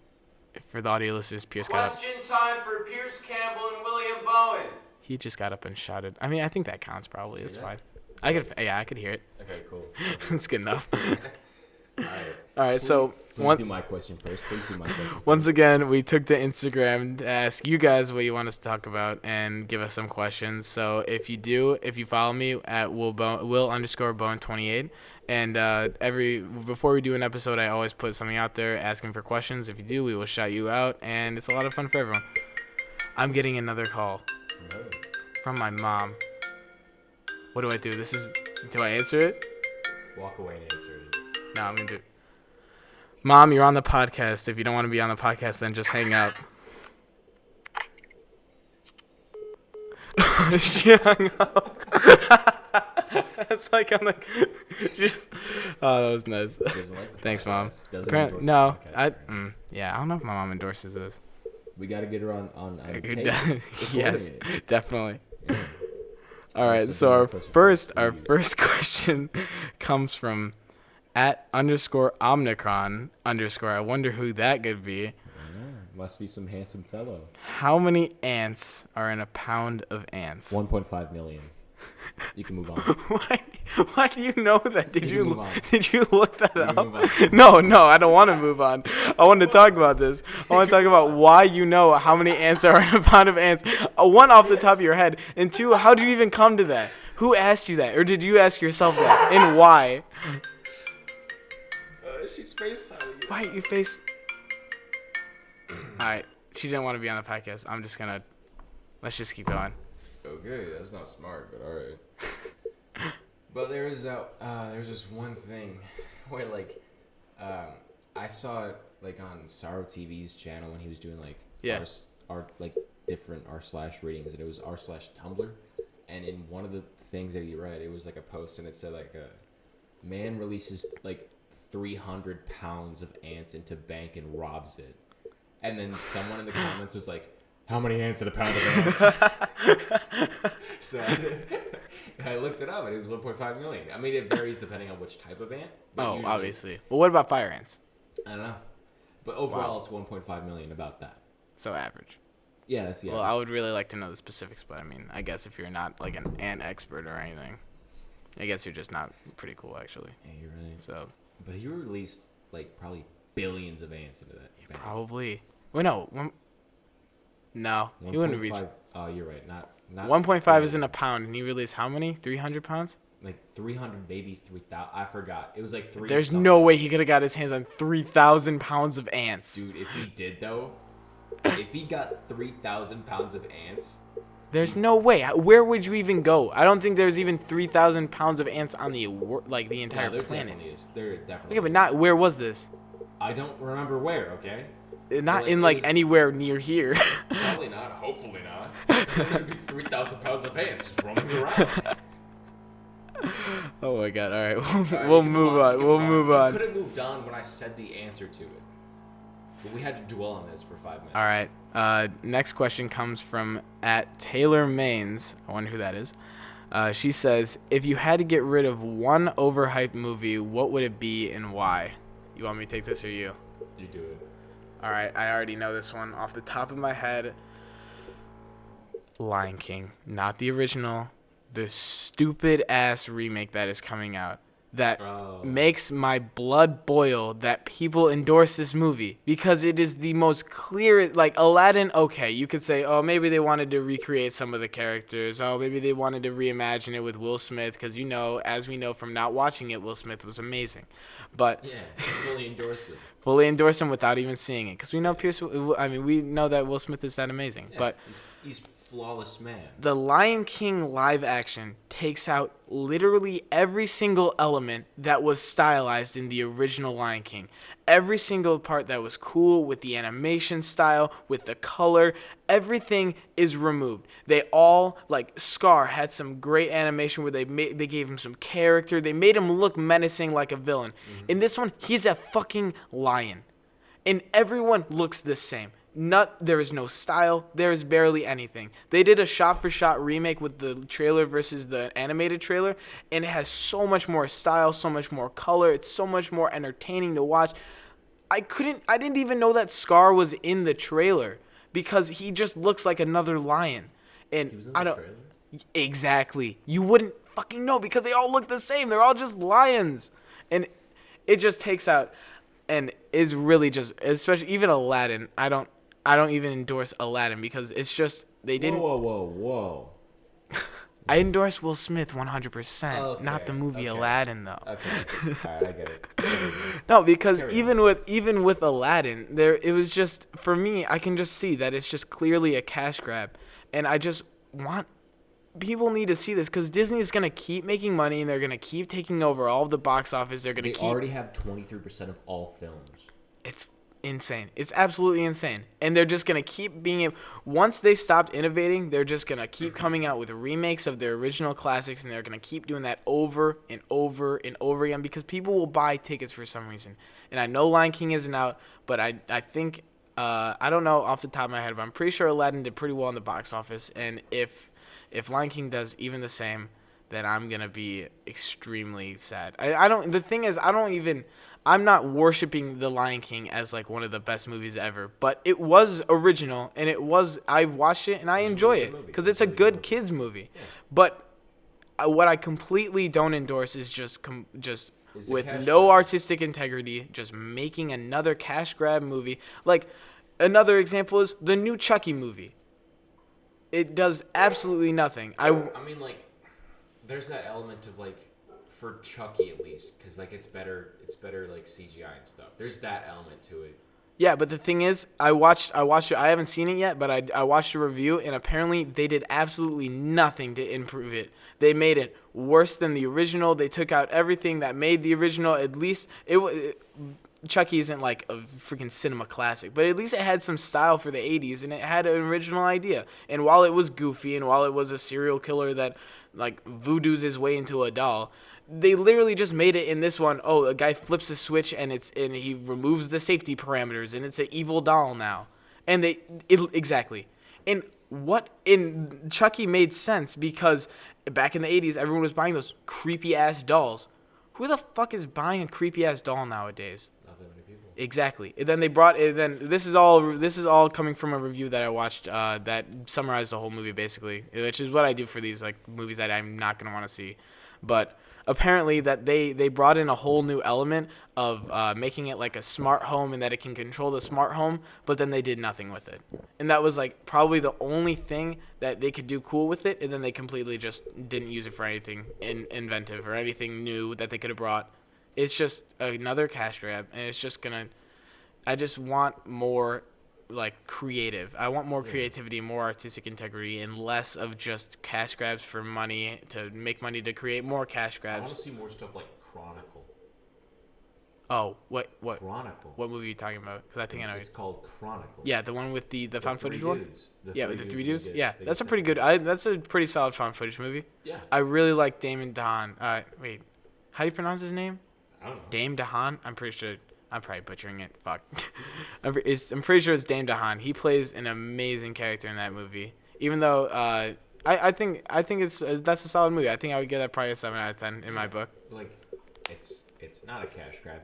For the audio listeners, Pierce got up. Question time for Pierce Campbell and William Bowen. He just got up and shouted. I mean, I think that counts probably. It's Yeah. fine. I could hear it. Okay, cool. It's good enough. All right. All right, so Please do my question first. once again, we took to Instagram to ask you guys what you want us to talk about and give us some questions. So if you follow me at will_bone28, and before we do an episode, I always put something out there asking for questions. If you do, we will shout you out, and it's a lot of fun for everyone. I'm getting another call from my mom. What do I do? Do I answer it? Walk away and answer it. No, I'm gonna do it. Mom, you're on the podcast. If you don't want to be on the podcast, then just hang up. She hung up. It's like I'm like, oh, that was nice. She doesn't like the Thanks, Mom. podcast. Doesn't Apparent- endorse no, the podcast. yeah, I don't know if my mom endorses this. We got to get her on tape. Yes, Recording it. definitely. Yeah. All right, So so do our your question first first, please. question comes from @_Omnicron_. I wonder who that could be. Yeah, must be some handsome fellow. How many ants are in a pound of ants? 1.5 million. You can move on. Why do you know that? You can move on. Did you look that You can up? move on. No, I don't want to move on. I want to talk about this. I want to talk about why you know how many ants are in a pound of ants. One, off the top of your head, and two, how did you even come to that? Who asked you that, or did you ask yourself that, and why? She's FaceTiming you. Why you face? All right, she didn't want to be on the podcast. I'm just gonna. Let's just keep going. Okay, that's not smart, but all right. But there's this one thing where like, I saw it like on Sorrow TV's channel when he was doing like Yeah. our like different r/ratings, and it was r/Tumblr, and in one of the things that he read, it was like a post, and it said like a man releases like 300 pounds of ants into bank and robs it, and then someone in the comments was like, how many ants in a pound of ants? So I looked it up, and it was 1.5 million. I mean, it varies depending on which type of ant. But Oh, usually- obviously. Well, what about fire ants? I don't know. But overall, Wow. it's 1.5 million, about that. So average. Yeah, that's the Well, I average. would really like to know the specifics, but I mean, I guess if you're not like an ant expert or anything, I guess you're just not pretty cool, actually. Yeah, you're right. So But he released, like, probably billions of ants into that bank. probably. Well, no. No, he wouldn't reach. 1.5 Oh, you're right. Not 1.5 is in a billions. pound, and he released how many? 300 pounds? Like 300, maybe 3,000. I forgot. It was like 3. There's something. no way he could have got his hands on 3,000 pounds of ants. Dude, if he did, though, if he got 3,000 pounds of ants, There's no way. Where would you even go? I don't think there's even 3,000 pounds of ants on the the entire yeah, there planet. definitely is. There definitely Okay, but is. not where was this? I don't remember where, okay? Not like, in it like was- anywhere near here. Probably not. Hopefully not. There'd be 3,000 pounds of ants just roaming around. Oh my god! All right, All right, we'll we can move on. we can We'll move move We on. could have moved on when I said the answer to it, but we had to dwell on this for 5 minutes. All right. Next question comes from @TaylorMains. I wonder who that is. She says, if you had to get rid of one overhyped movie, what would it be and why? You want me to take this or you? You do it. All right, I already know this one off the top of my head. Lion King, not the original, the stupid ass remake that is coming out that Oh. makes my blood boil that people endorse this movie because it is the most clear. Like Aladdin, okay, you could say, oh, maybe they wanted to recreate some of the characters. Oh, maybe they wanted to reimagine it with Will Smith because, you know, as we know from not watching it, Will Smith was amazing. But Yeah, fully endorse it. fully endorse him without even seeing it because we know we know that Will Smith is that amazing. Yeah, But he's flawless man. the Lion King live action takes out literally every single element that was stylized in the original Lion King. Every single part that was cool with the animation style, with the color, everything is removed. They all, like Scar had some great animation where they gave him some character. They made him look menacing like a villain. In this one, he's a fucking lion. And everyone looks the same. There is no style. There is barely anything. They did a shot-for-shot remake with the trailer versus the animated trailer, and it has so much more style, so much more color. It's so much more entertaining to watch. I didn't even know that Scar was in the trailer because he just looks like another lion. And He was in I the don't trailer? exactly. You wouldn't fucking know because they all look the same. They're all just lions, and it just takes out and is really just, especially even Aladdin. I don't even endorse Aladdin because it's just they didn't. Whoa. I endorse Will Smith 100%, not the Okay, movie okay. Aladdin though. Okay. All right, I get it. No, because Carry even with Aladdin, it was just for me. I can just see that it's just clearly a cash grab, and I just want people need to see this because Disney's gonna keep making money and they're gonna keep taking over all of the box office. They're gonna They keep. already have 23% of all films. It's insane. It's absolutely insane. And they're just going to keep being able, once they stopped innovating, they're just going to keep coming out with remakes of their original classics, and they're going to keep doing that over and over and over again because people will buy tickets for some reason. And I know Lion King isn't out, but I think I don't know off the top of my head, but I'm pretty sure Aladdin did pretty well in the box office, and if Lion King does even the same, then I'm going to be extremely sad. The thing is, I'm not worshiping The Lion King as like one of the best movies ever, but it was original and I watched it and I It's a enjoy really it good movie. because It's it's a a really good good movie. kids movie. Yeah. But what I completely don't endorse is just Is a with cash no grab. artistic integrity, just making another cash grab movie. Like another example is the new Chucky movie. It does absolutely nothing. I mean, like, there's that element of like, for Chucky at least, because like it's better like CGI and stuff. There's that element to it. Yeah, but the thing is, I watched it. I haven't seen it yet, but I watched a review, and apparently they did absolutely nothing to improve it. They made it worse than the original. They took out everything that made the original. At least Chucky isn't like a freaking cinema classic, but at least it had some style for the 80s, and it had an original idea. And while it was goofy, and while it was a serial killer that like voodoos his way into a doll, they literally just made it in this one. Oh, a guy flips a switch and he removes the safety parameters and it's an evil doll now. And exactly. And what in Chucky made sense because back in the 80s everyone was buying those creepy ass dolls. Who the fuck is buying a creepy ass doll nowadays? Not that many people. Exactly. And then they brought it. Then this is all coming from a review that I watched that summarized the whole movie basically, which is what I do for these like movies that I'm not gonna want to see. But apparently that they brought in a whole new element of making it like a smart home and that it can control the smart home, but then they did nothing with it. And that was like probably the only thing that they could do cool with it, and then they completely just didn't use it for anything inventive or anything new that they could have brought. It's just another cash grab, and it's just I just want more like creative. I want more creativity, more artistic integrity, and less of just cash grabs for money to make money to create more cash I want grabs. to see more stuff like Chronicle. Oh, what Chronicle. what movie are you talking about? Because I think I know. It's called Chronicle. Yeah, the one with the found three footage one. dudes. Yeah, with the three who dudes. get- Yeah, they that's a get pretty sent- good. That's a pretty solid found footage movie. Yeah. I really like Damon DeHaan. Wait, how do you pronounce his name? I don't know. Dame DeHaan? I'm pretty sure. I'm probably butchering it. Fuck. I'm pretty sure it's Dame DeHaan. He plays an amazing character in that movie. Even though I think it's that's a solid movie. I think I would give that probably a 7 out of 10 in my book. Like, it's not a cash grab.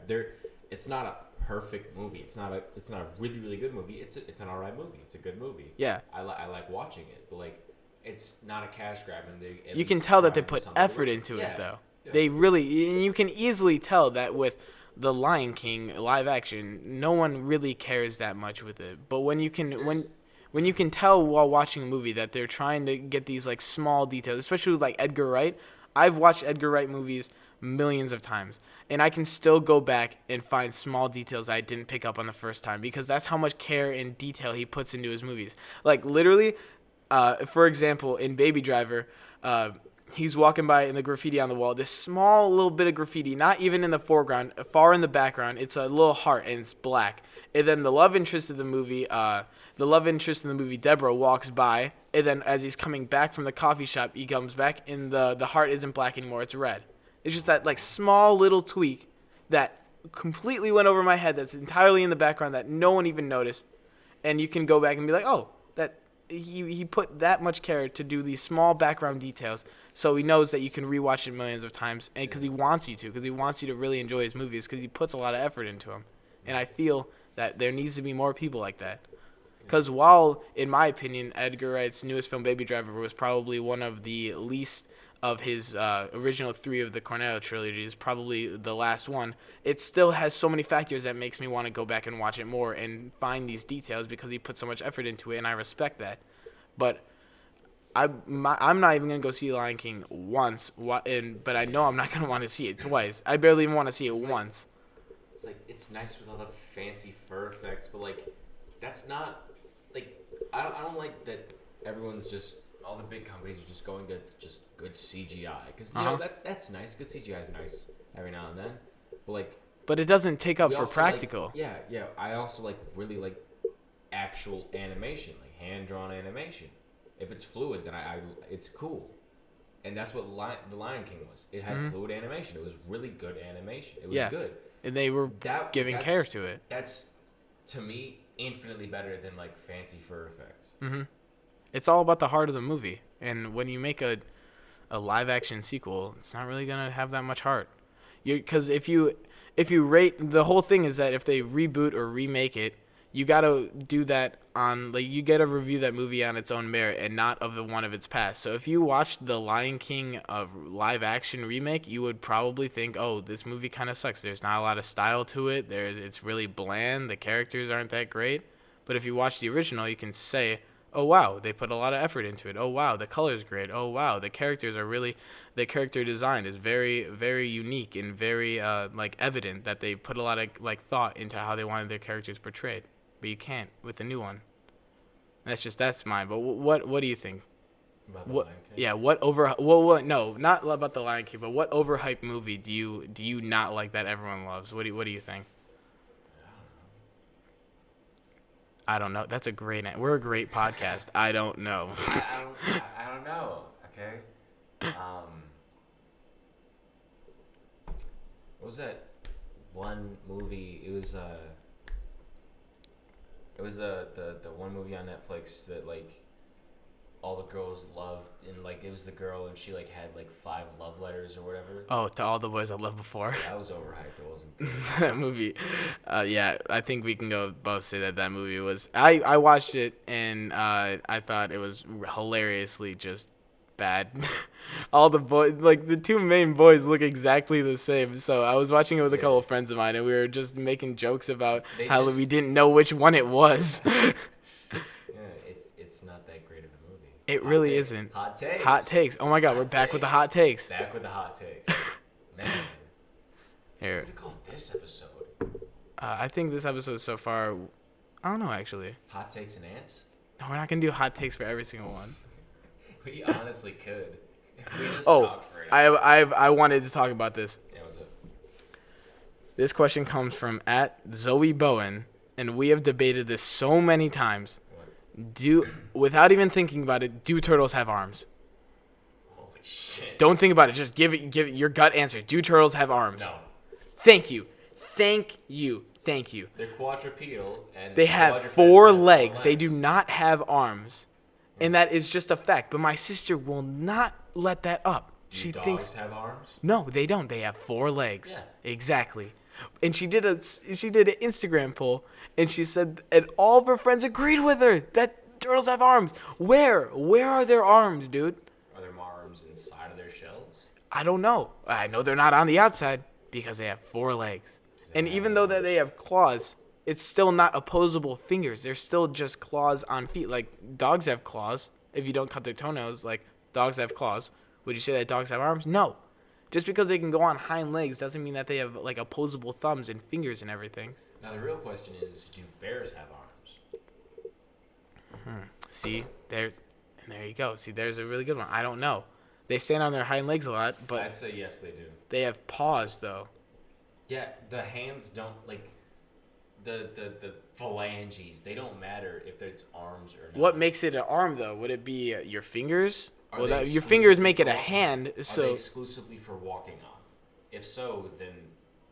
It's not a perfect movie. It's not a really good movie. It's an alright movie. It's a good movie. Yeah. I like watching it, but like it's not a cash grab, and they at You can least tell that try they to do put something effort original. into Yeah. it, though. Yeah. They really, and you can easily tell that with the Lion King live action, no one really cares that much with it. But when you can, when you can tell while watching a movie that they're trying to get these like small details, especially with like Edgar Wright. I've watched Edgar Wright movies millions of times, and I can still go back and find small details I didn't pick up on the first time because that's how much care and detail he puts into his movies. Like literally, for example, in Baby Driver, he's walking by in the graffiti on the wall. This small little bit of graffiti, not even in the foreground, far in the background. It's a little heart and it's black. And then the love interest of the movie, Deborah, walks by. And then as he's coming back from the coffee shop, he comes back and the heart isn't black anymore. It's red. It's just that like small little tweak that completely went over my head. That's entirely in the background that no one even noticed. And you can go back and be like, oh, that he put that much care to do these small background details. So he knows that you can rewatch it millions of times, and because he wants you to, because he wants you to really enjoy his movies, because he puts a lot of effort into them. And I feel that there needs to be more people like that. Because while, in my opinion, Edgar Wright's newest film, Baby Driver, was probably one of the least of his original 3 of the Cornetto trilogies, probably the last one, it still has so many factors that makes me want to go back and watch it more and find these details because he put so much effort into it, and I respect that. But I'm not even going to go see Lion King once, but I know I'm not going to want to see it twice. I barely even want to see it once. It's like, it's nice with all the fancy fur effects, but like, that's not, like, I don't like that everyone's just, all the big companies are just going to just good CGI. Because, you know, that's nice. Good CGI is nice every now and then. But, like, but it doesn't take up we for also practical. Like, yeah. I also, like, really like actual animation, like hand-drawn animation. If it's fluid, then it's cool. And that's what The Lion King was. It had fluid animation. It was really good animation. It was good. And they were giving care to it. That's, to me, infinitely better than like fancy fur effects. It's all about the heart of the movie. And when you make a live action sequel, it's not really gonna have that much heart. Because if you rate, the whole thing is that if they reboot or remake it, you gotta do that on, like, you gotta review that movie on its own merit and not of the one of its past. So if you watched the Lion King live action remake, you would probably think, oh, this movie kind of sucks. There's not a lot of style to it. It's really bland. The characters aren't that great. But if you watch the original, you can say, oh wow, they put a lot of effort into it. Oh wow, the color's great. Oh wow, the character design is very, very unique and very like evident that they put a lot of like thought into how they wanted their characters portrayed. But you can't with the new one. That's mine. But what do you think? About the What? Lion King? Yeah. What? No, not about the Lion King. But what overhyped movie do you not like that everyone loves? What do you think? I don't know. That's a great. We're a great podcast. I don't know. I don't know. Okay. What was that one movie? It was the one movie on Netflix that like all the girls loved, and like it was the girl and she like had like 5 love letters or whatever. Oh, to all the boys I loved before. That was overhyped. It wasn't good. That movie. Yeah, I think we can both say that movie was. I watched it and I thought it was hilariously just bad. All the boys, like the 2 main boys, look exactly the same. So I was watching it with a couple of friends of mine, and we were just making jokes about how we didn't know which one it was. Yeah, it's not that great of a movie. It Hot really takes. isn't. Hot takes. Hot takes. Oh my God, we're back with the hot takes. Back with the hot takes. Man, Here, what do you call this episode? I think this episode so far, I don't know actually. Hot takes and ants? No, we're not gonna do hot takes for every single one. We honestly could. If we just Oh, talked for an hour. I wanted to talk about this. Yeah, what's up? This question comes from @Zoe Bowen, and we have debated this so many times. What? Without even thinking about it, do turtles have arms? Holy shit. Don't think about it. Just give it your gut answer. Do turtles have arms? No. Thank you. They're quadrupedal and They have quadrupeds 4 have legs. 4 They do not have arms. And that is just a fact. But my sister will not let that up. Do She dogs thinks have arms? no, they don't. They have 4 legs. Yeah. Exactly. And she did an Instagram poll, and she said, and all of her friends agreed with her that turtles have arms. Where are their arms, dude? Are there more arms inside of their shells? I don't know. I know they're not on the outside because they have 4 legs. And even though that they have claws, it's still not opposable fingers. They're still just claws on feet. Like dogs have claws. If you don't cut their toenails, like dogs have claws. Would you say that dogs have arms? No. Just because they can go on hind legs doesn't mean that they have like opposable thumbs and fingers and everything. Now the real question is, do bears have arms? See, there you go. See, there's a really good one. I don't know. They stand on their hind legs a lot, but I'd say yes, they do. they have paws though. Yeah, the hands don't like the phalanges. They don't matter if it's arms or not. What makes it an arm though? Would it be your fingers? Are Well, they your fingers make it a exclusively for hand. Are they So exclusively for walking on? If so, then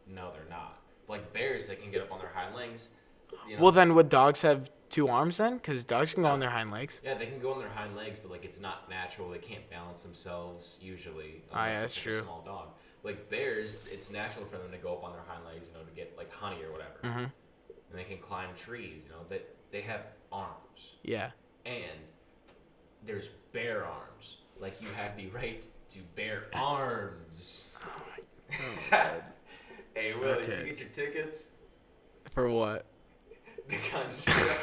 no, they're not. Like bears, they can get up on their hind legs. You know? well, then would dogs have 2 arms then? Because dogs can go on their hind legs. Yeah, they can go on their hind legs, but like it's not natural. They can't balance themselves usually. Ah, yeah, Unless that's it's like true. a small dog. Like bears, it's natural for them to go up on their hind legs, you know, to get like honey or whatever. Mhm. And they can climb trees. You know, they have arms, Yeah. and there's bear arms. Like you have the right to bear arms. Hey, Will, did Okay. you get your tickets? For what? The gun show.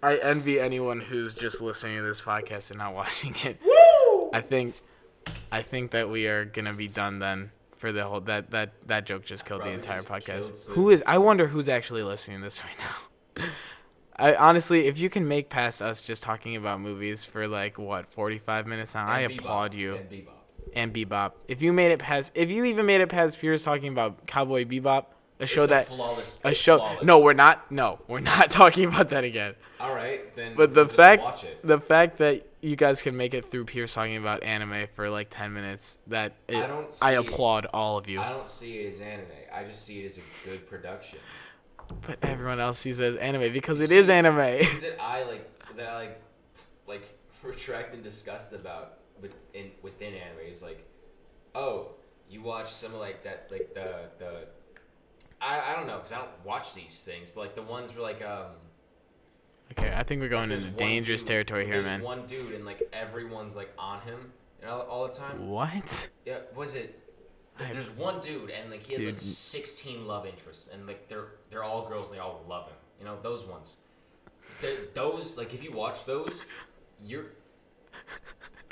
I envy anyone who's just listening to this podcast and not watching it. Woo! I think that we are gonna be done then for the whole that joke just killed the Probably entire just killed podcast. some Who is? I wonder listeners. who's actually listening to this right now. I honestly, if you can make past us just talking about movies for like what 45 minutes now, I And Bebop. applaud you. And Bebop. And Bebop. If you even made it past Pierce talking about Cowboy Bebop, a show It's that flawless. a it's show. flawless. No, we're not. No, we're not talking about that again. All right, then. But the we'll just fact watch it. that you guys can make it through Pierce talking about anime for like 10 minutes, I applaud all of you. I don't see it as anime. I just see it as a good production. But everyone else sees it as anime because You it is see, anime. Things that I retract and disgust about within anime is like, oh, you watch some of like that, like the I don't know, because I don't watch these things, but like the ones where like Okay, I think we're going there's into one dangerous dude- territory here, there's man. one dude and like everyone's like on him and all the time. What? Yeah, was it? I've- There's one dude and like he has like Dude. 16 love interests and like they're all girls and they all love him. You know those ones. Those like if you watch those, you're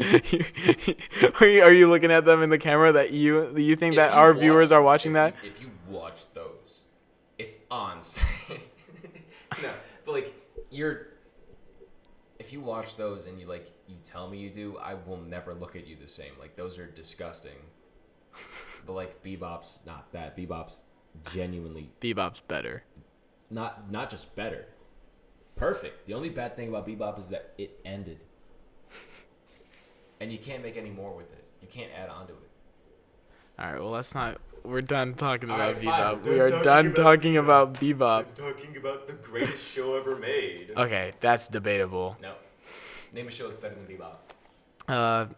Are you looking at them in the camera that you think that our viewers are watching that? If you watch those, it's on. No, but like if you watch those and you tell me you do, I will never look at you the same. Like those are disgusting. But like Bebop's not that. Bebop's genuinely Bebop's better. not just better. Perfect. The only bad thing about Bebop is that it ended. And you can't make any more with it. You can't add on to it. All right, well, let's not. We're done talking All about right, fine. Bebop. We're We are done done talking talking about about Bebop. talking about the greatest show ever made. Okay, that's debatable. No. Name a show that's better than Bebop.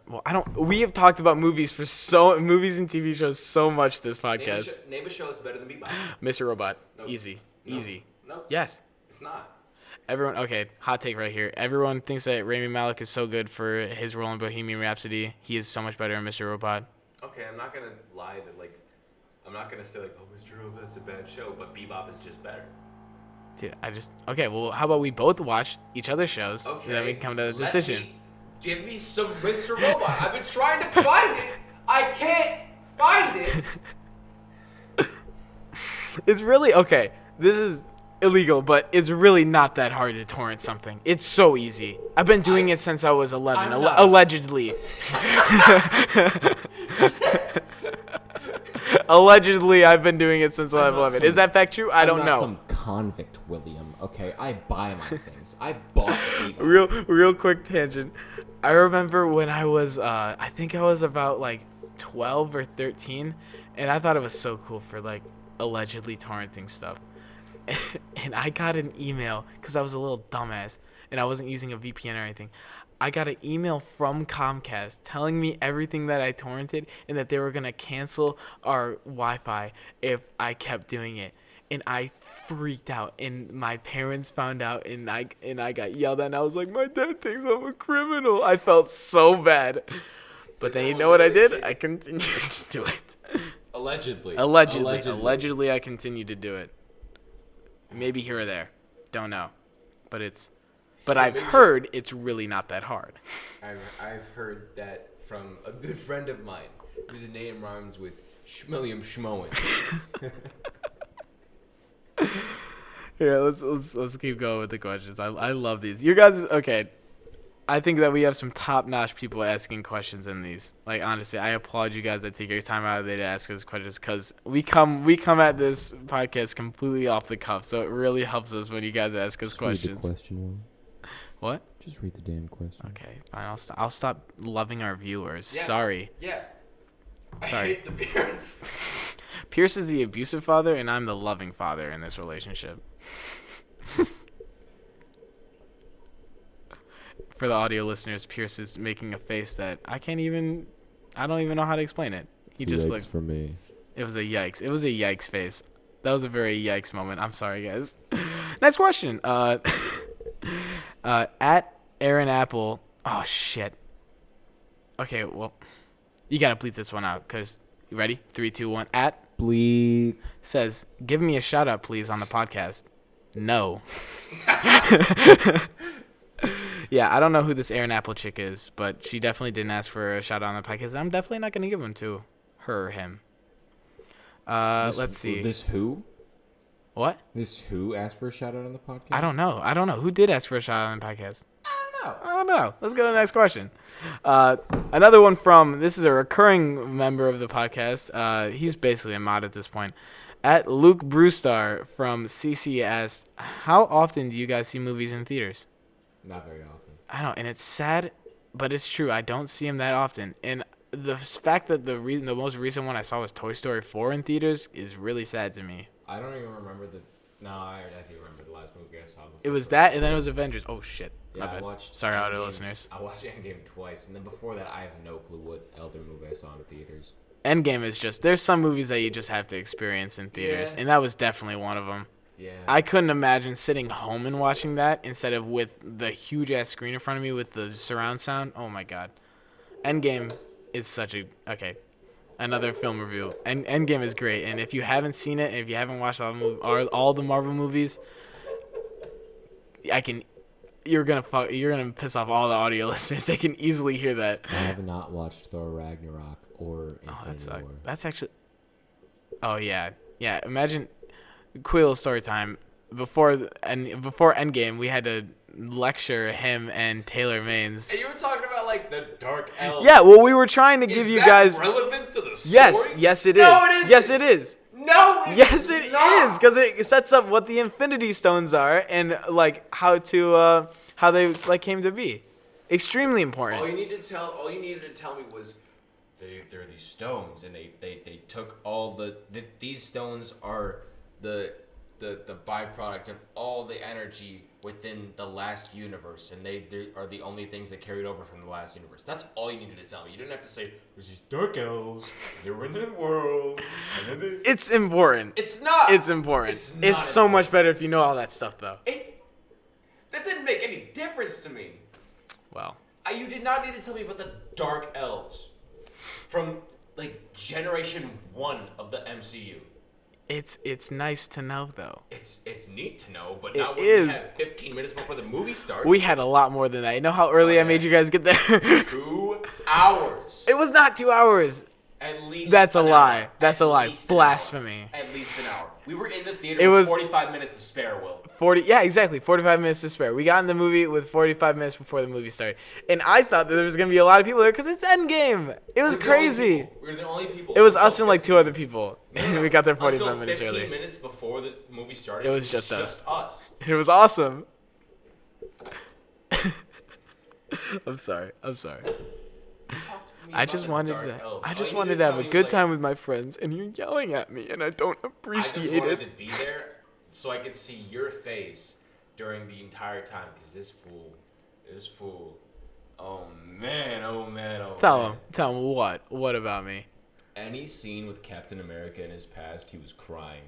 Well, I don't. We have talked about movies and TV shows so much this podcast. Name a show that's better than Bebop. Mr. Robot, No. easy, No. easy. No, Yes. it's not. Everyone, okay, hot take right here. Everyone thinks that Rami Malek is so good for his role in Bohemian Rhapsody. He is so much better in Mr. Robot. Okay, I'm not gonna lie that I'm not gonna say oh, Mr. Robot's a bad show, but Bebop is just better. Dude, okay, well, how about we both watch each other's shows Okay. so that we can come to a let decision? Give me some Mr. Robot. I've been trying to find it. I can't find it. It's really, okay, this is illegal, but it's really not that hard to torrent something. It's so easy. I've been doing it since I was 11, I'm not- allegedly. Allegedly, I've been doing it since I was 11. Is that fact true? I don't I'm know. not some convict, William. Okay, I buy my things. I bought Bebop. Real quick tangent. I remember when I was I think I was about like 12 or 13, and I thought it was so cool for like allegedly torrenting stuff. And I got an email because I was a little dumbass and I wasn't using a VPN or anything. I got an email from Comcast telling me everything that I torrented and that they were gonna cancel our Wi-Fi if I kept doing it. and I freaked out, and my parents found out, and I got yelled at, and I was like, my dad thinks I'm a criminal. I felt so bad. But then you know what I did? I continued to do it. Allegedly. Allegedly, I continued to do it. Maybe here or there. Don't know. But I've heard it's really not that hard. I've heard that from a good friend of mine whose name rhymes with Schmilliam Schmoen. Here, let's keep going with the questions. I love these. You guys, okay. I think that we have some top-notch people asking questions in these. Like, honestly, I applaud you guys that take your time out of the day to ask us questions, because we come at this podcast completely off the cuff, so it really helps us when you guys ask us questions. Read the question one. What? Just read the damn question. Okay, fine. I'll stop loving our viewers. Yeah. Sorry. Yeah. Sorry. I hate the Pierce. Pierce is the abusive father, and I'm the loving father in this relationship. For the audio listeners, Pierce is making a face that I don't even know how to explain it. He just looked. for me. It was a yikes. It was a yikes face. That was a very yikes moment. I'm sorry, guys. Next question. At Aaron Apple. Oh shit. Okay, well, you gotta bleep this one out, cause you ready? 3, 2, 1. At Bleep. says, give me a shout out, please, on the podcast. No. Yeah, I don't know who this Aaron Apple chick is, but she definitely didn't ask for a shout out on the podcast. I'm definitely not gonna give one to her or him. Let's see. This who? What? This who asked for a shout out on the podcast? I don't know. Who did ask for a shout out on the podcast? I don't know. Let's go to the next question. Another one from, this is a recurring member of the podcast. He's basically a mod at this point. At Luke Brewstar from CC asked, how often do you guys see movies in theaters? Not very often. I don't know, and it's sad, but it's true. I don't see him that often. And the fact that the most recent one I saw was Toy Story 4 in theaters is really sad to me. I don't even remember I do remember the last movie I saw. It was that, and then it was Avengers. Oh, shit. Yeah, My bad. I watched. Sorry, audio Endgame. listeners. I watched Endgame twice, and then before that, I have no clue what other movie I saw in the theaters. Endgame is just, there's some movies that you just have to experience in theaters, Yeah. and that was definitely one of them. Yeah. I couldn't imagine sitting home and watching that instead of with the huge-ass screen in front of me with the surround sound. Oh, my God. Endgame is such a... Okay, another film review. Endgame is great, and if you haven't seen it, if you haven't watched all the Marvel movies, you're gonna piss off all the audio listeners. They can easily hear that. I have not watched Thor Ragnarok or Infinity War. That's actually... Oh, yeah. Yeah, imagine... Quill story time. Before Endgame, we had to lecture him and Taylor Maines. And you were talking about like the Dark Elves. Yeah, well, we were trying to give you guys... relevant to the Yes, story? yes, it is. No, it isn't. Yes, it is. No, it Yes, is it not. is, because it sets up what the Infinity Stones are and like how they like came to be. Extremely important. All you needed to tell me was they're these stones, and they took all these stones are the byproduct of all the energy within the last universe, and they are the only things that carried over from the last universe. That's all you needed to tell me. You didn't have to say there's these dark elves, they were in the world, and then they... It's important. It's not. It's important. It's not It's so much better if you know all that stuff, though. That didn't make any difference to me. Well, You did not need to tell me about the Dark Elves from like Generation 1 of the MCU. it's nice to know, though. It's neat to know, but It not when is. we have 15 minutes before the movie starts. We had a lot more than that. You know how early I made you guys get there? 2 hours. It was not 2 hours. At least. That's a an lie. hour. That's At a lie. least an Blasphemy. hour. At least an hour. We were in the theater It with was- 45 minutes to spare, Will. 40, yeah, exactly. 45 minutes to spare. We got in the movie with 45 minutes before the movie started. And I thought that there was going to be a lot of people there because it's Endgame. It was crazy. We were the only people. It was until us and like 2 other people. No, We got there 45 until minutes 15 early. minutes before the movie started. It was just us. us. It was awesome. I'm sorry. Talk to me I about just the wanted Dark to. Elves. I All just you wanted needed to have tell a me good was, time with my friends, and you're yelling at me, and I don't I appreciate just wanted it. to be there so I could see your face during the entire time, because this fool, oh man. Tell him what? What about me? Any scene with Captain America in his past, he was crying.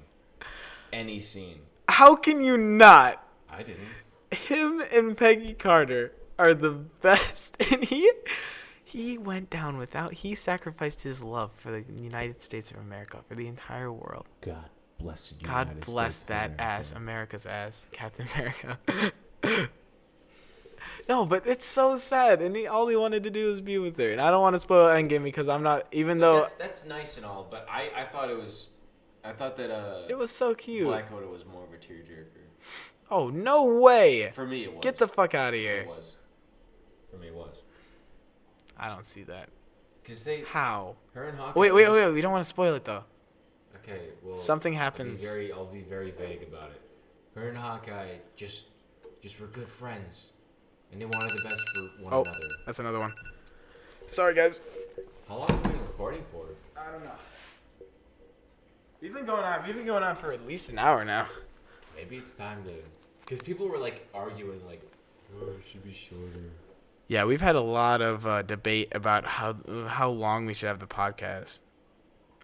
any scene. How can you not? I didn't. Him and Peggy Carter are the best, and he went down without. He sacrificed his love for the United States of America, for the entire world. God bless you. God United bless States of that America. ass, America's ass, Captain America. No, but it's so sad, and all he wanted to do was be with her. And I don't want to spoil Endgame because I'm not, even though That's nice and all, but I thought it was. I thought that it was so cute. Black Widow was more of a tearjerker. Oh, no way. For me, it was. Get the fuck out of For me, here. it was. For me, it was. I don't see that. Cause they, How? her and Hawkeye. Wait. We don't want to spoil it, though. Okay, well. Something happens. I'll be very vague about it. Her and Hawkeye just were good friends, and they wanted the best for one Oh, another. that's another one. Sorry, guys. How long have we been recording for? I don't know. We've been going on for at least an hour now. Maybe it's time to. Because people were like arguing, like, oh, it should be shorter. Yeah, we've had a lot of debate about how long we should have the podcast.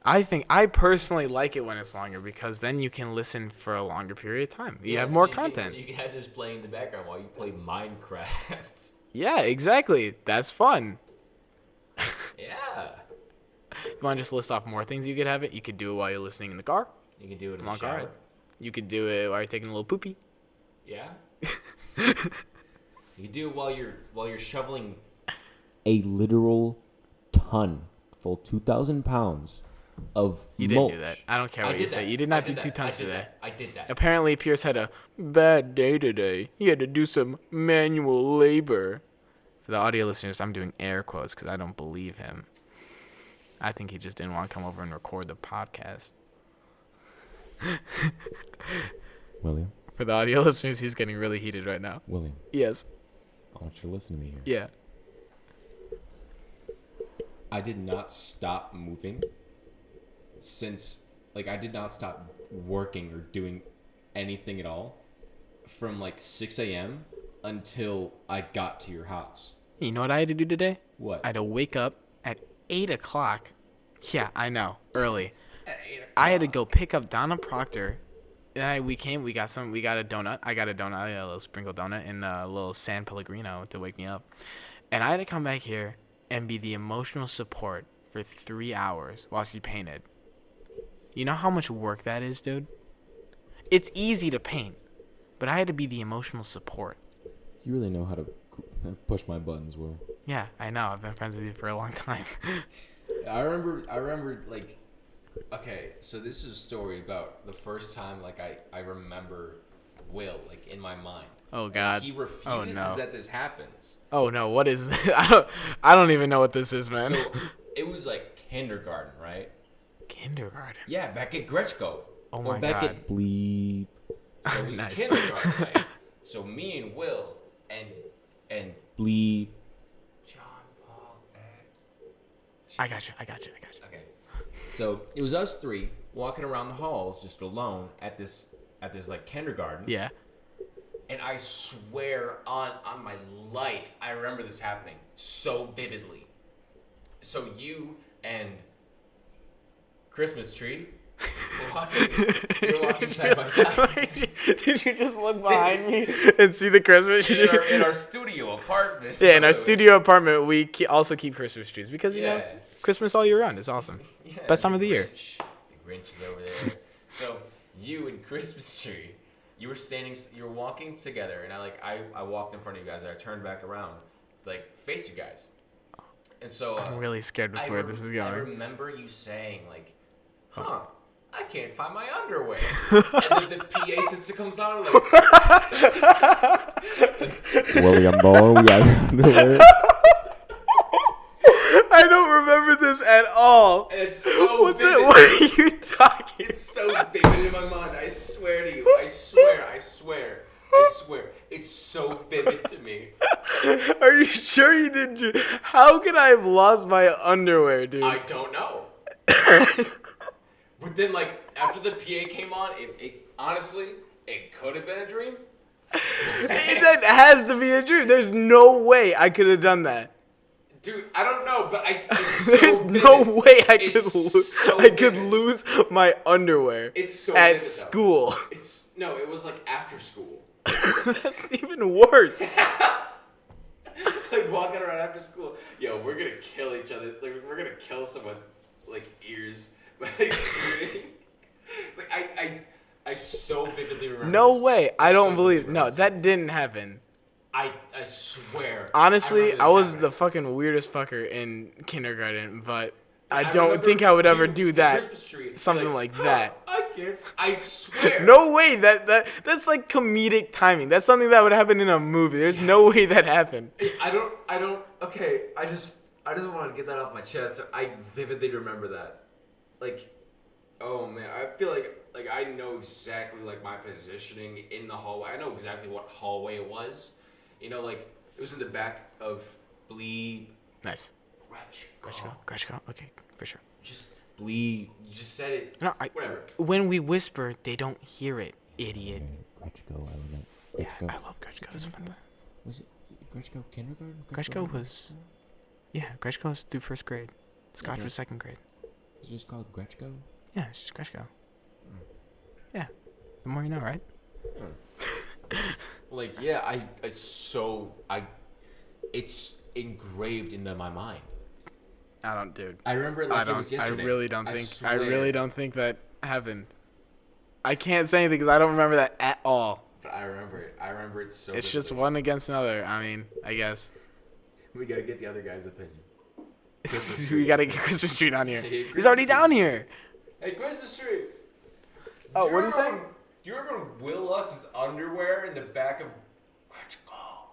I personally like it when it's longer because then you can listen for a longer period of time. You have more content. So you can have this playing in the background while you play Minecraft. Yeah, exactly. That's fun. Yeah. You want to just list off more things you could have it? You could do it while you're listening in the car. You can do it in Long the shower. ride. You could do it while you're taking a little poopy. Yeah. You can do it while you're shoveling. A literal ton, full 2,000 pounds of You didn't mulch. do that. I don't care what I you did say. that. You did not I do did 2 that. tons I did today. that. I did that. Apparently, Pierce had a bad day today. He had to do some manual labor. For the audio listeners, I'm doing air quotes because I don't believe him. I think he just didn't want to come over and record the podcast. William, For the audio listeners, he's getting really heated right now. William, Yes. I want you to listen to me here. Yeah. I did not stop moving since, like, I did not stop working or doing anything at all from like 6 a.m. until I got to your house. You know what I had to do today? What? I had to wake up at 8 o'clock. Yeah, I know. Early. I had to go pick up Donna Proctor. Then we got a donut. I got a donut, a little sprinkle donut, and a little San Pellegrino to wake me up. And I had to come back here and be the emotional support for 3 hours while she painted. You know how much work that is, dude? It's easy to paint, but I had to be the emotional support. You really know how to push my buttons, Will. Yeah, I know. I've been friends with you for a long time. I remember, like, okay, so this is a story about the first time, like, I remember Will, like, in my mind. Oh, And God. he refuses Oh, no. that this happens. Oh no, what is this? I don't even know what this is, man. So, it was, like, kindergarten, right? Kindergarten. Yeah, back at Gretschko. Oh Or my back God. at Bleep. So it was Nice. kindergarten, right? So me and Will and Bleep. John Paul. I got you. Okay. So it was us three walking around the halls just alone at this like kindergarten. Yeah. And I swear on my life, I remember this happening so vividly. So you and Christmas Tree you're walking side by side. Did you just look behind me and see the Christmas tree? in our studio apartment. Yeah, in our studio apartment, we also keep Christmas trees because, you know, Yeah. Christmas all year round is awesome. Yeah, Best time of the year. The Grinch is over there. So you and Christmas Tree, you were walking together, and I walked in front of you guys, and I turned back around, like, face you guys. And so I'm really scared with where this is I going. remember you saying, like, huh, I can't find my underwear. And then the PA system comes on, and like, William Bowen, we got underwear. I don't remember this at all. it's so What vivid. are you talking? It's so vivid in my mind. I swear to you. I swear. It's so vivid to me. Are you sure you didn't? How could I have lost my underwear, dude? I don't know. But then, like, after the PA came on, it honestly, it could have been a dream. That has to be a dream. There's no way I could have done that. Dude, I don't know, but it's There's so no vivid. way I It's could so lose my underwear It's so at vivid, though. school. No, it was like after school. That's even worse. Like walking around after school. Yo, we're gonna kill each other. Like we're gonna kill someone's like ears by screaming. Like I so vividly remember. No this. way. I don't so believe. vividly No, remember that didn't happen. I swear. Honestly, remember I this was happening. the fucking weirdest fucker in kindergarten, but I I don't remember think I would ever you, do the that. Christmas tree, Something you're like that. I can't. I swear. No way. That's like comedic timing. That's something that would happen in a movie. There's no way that happened. I don't. Okay, I just wanted to get that off my chest. I vividly remember that. Like, oh man, I feel like I know exactly like my positioning in the hallway. I know exactly what hallway it was. You know, like it was in the back of Blee. Nice. Greshko. Greshko. Okay, for sure. Just Blee. You just said it. No, Whatever. when we whisper, they don't hear it, idiot. Gretchko, I love that. Yeah, Gretchko. I love Greshko. It's fun. Was it Gretchko kindergarten? Greshko was, yeah, Greshko was through first grade. Scotch Okay. was second grade. It's just called Gretchko? Yeah, it's just Greshko. Yeah, the more you know, right? Like yeah, it's engraved into my mind. I don't, dude. I remember it like I it don't. was I yesterday. really don't think. I swear. really don't think that happened. I can't say anything because I don't remember that at all. But I remember it. I remember it so. It's just vividly. one against another. I mean, I guess We gotta get the other guy's opinion. Christmas we tree. gotta get Christmas tree down here. Hey, He's already down here. Hey, Christmas tree. Oh, what are you saying? Do you remember Will Lust's underwear in the back of Gretchko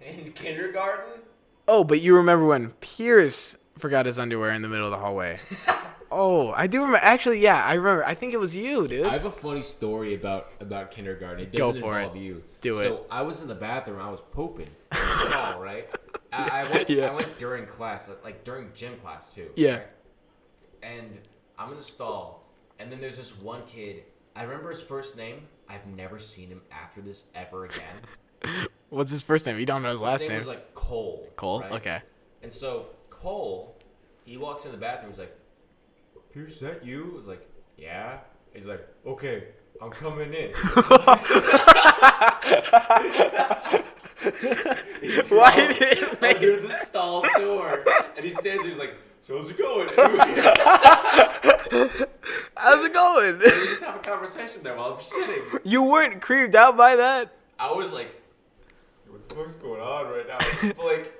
in kindergarten? Oh, but you remember when Pierce forgot his underwear in the middle of the hallway? Oh, I do remember. Actually, yeah, I remember. I think it was you, dude. I have a funny story about kindergarten. It Go doesn't for it. involve you. Do it. So I was in the bathroom. I was pooping in the stall, right? I went. Yeah. I went during class, like during gym class too. Yeah. right? And I'm in the stall, and then there's this one kid. I remember his first name. I've never seen him after this ever again. What's his first name? You don't know his last His name name. was like Cole. Cole. right? Okay. And so Cole, he walks in the bathroom. He's like, "Pierce, that you?" I was like, "Yeah." He's like, "Okay, I'm coming in." Why did it make Under the stall door, and he stands there. He's like, "So how's it going?" How's it going? we just have a conversation there while I'm shitting. You weren't creeped out by that? I was like, "What the fuck's going on right now?" But like,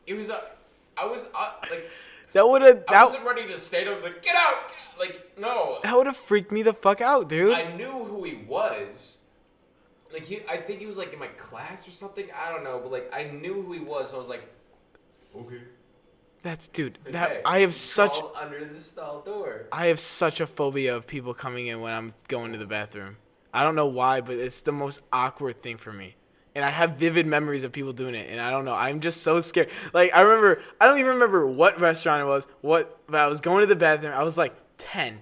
it was I was like, That would have I wasn't ready to stand up like, "Get out!" Like, no. that would have freaked me the fuck out, dude. I knew who he was. Like I think he was like in my class or something. I don't know, but like I knew who he was. So I was like, okay. That's dude. Okay. That I have He such crawled under the stall door. I have such a phobia of people coming in when I'm going to the bathroom. I don't know why, but it's the most awkward thing for me. And I have vivid memories of people doing it, and I don't know. I'm just so scared. Like I don't even remember what restaurant it was. But I was going to the bathroom. I was like 10,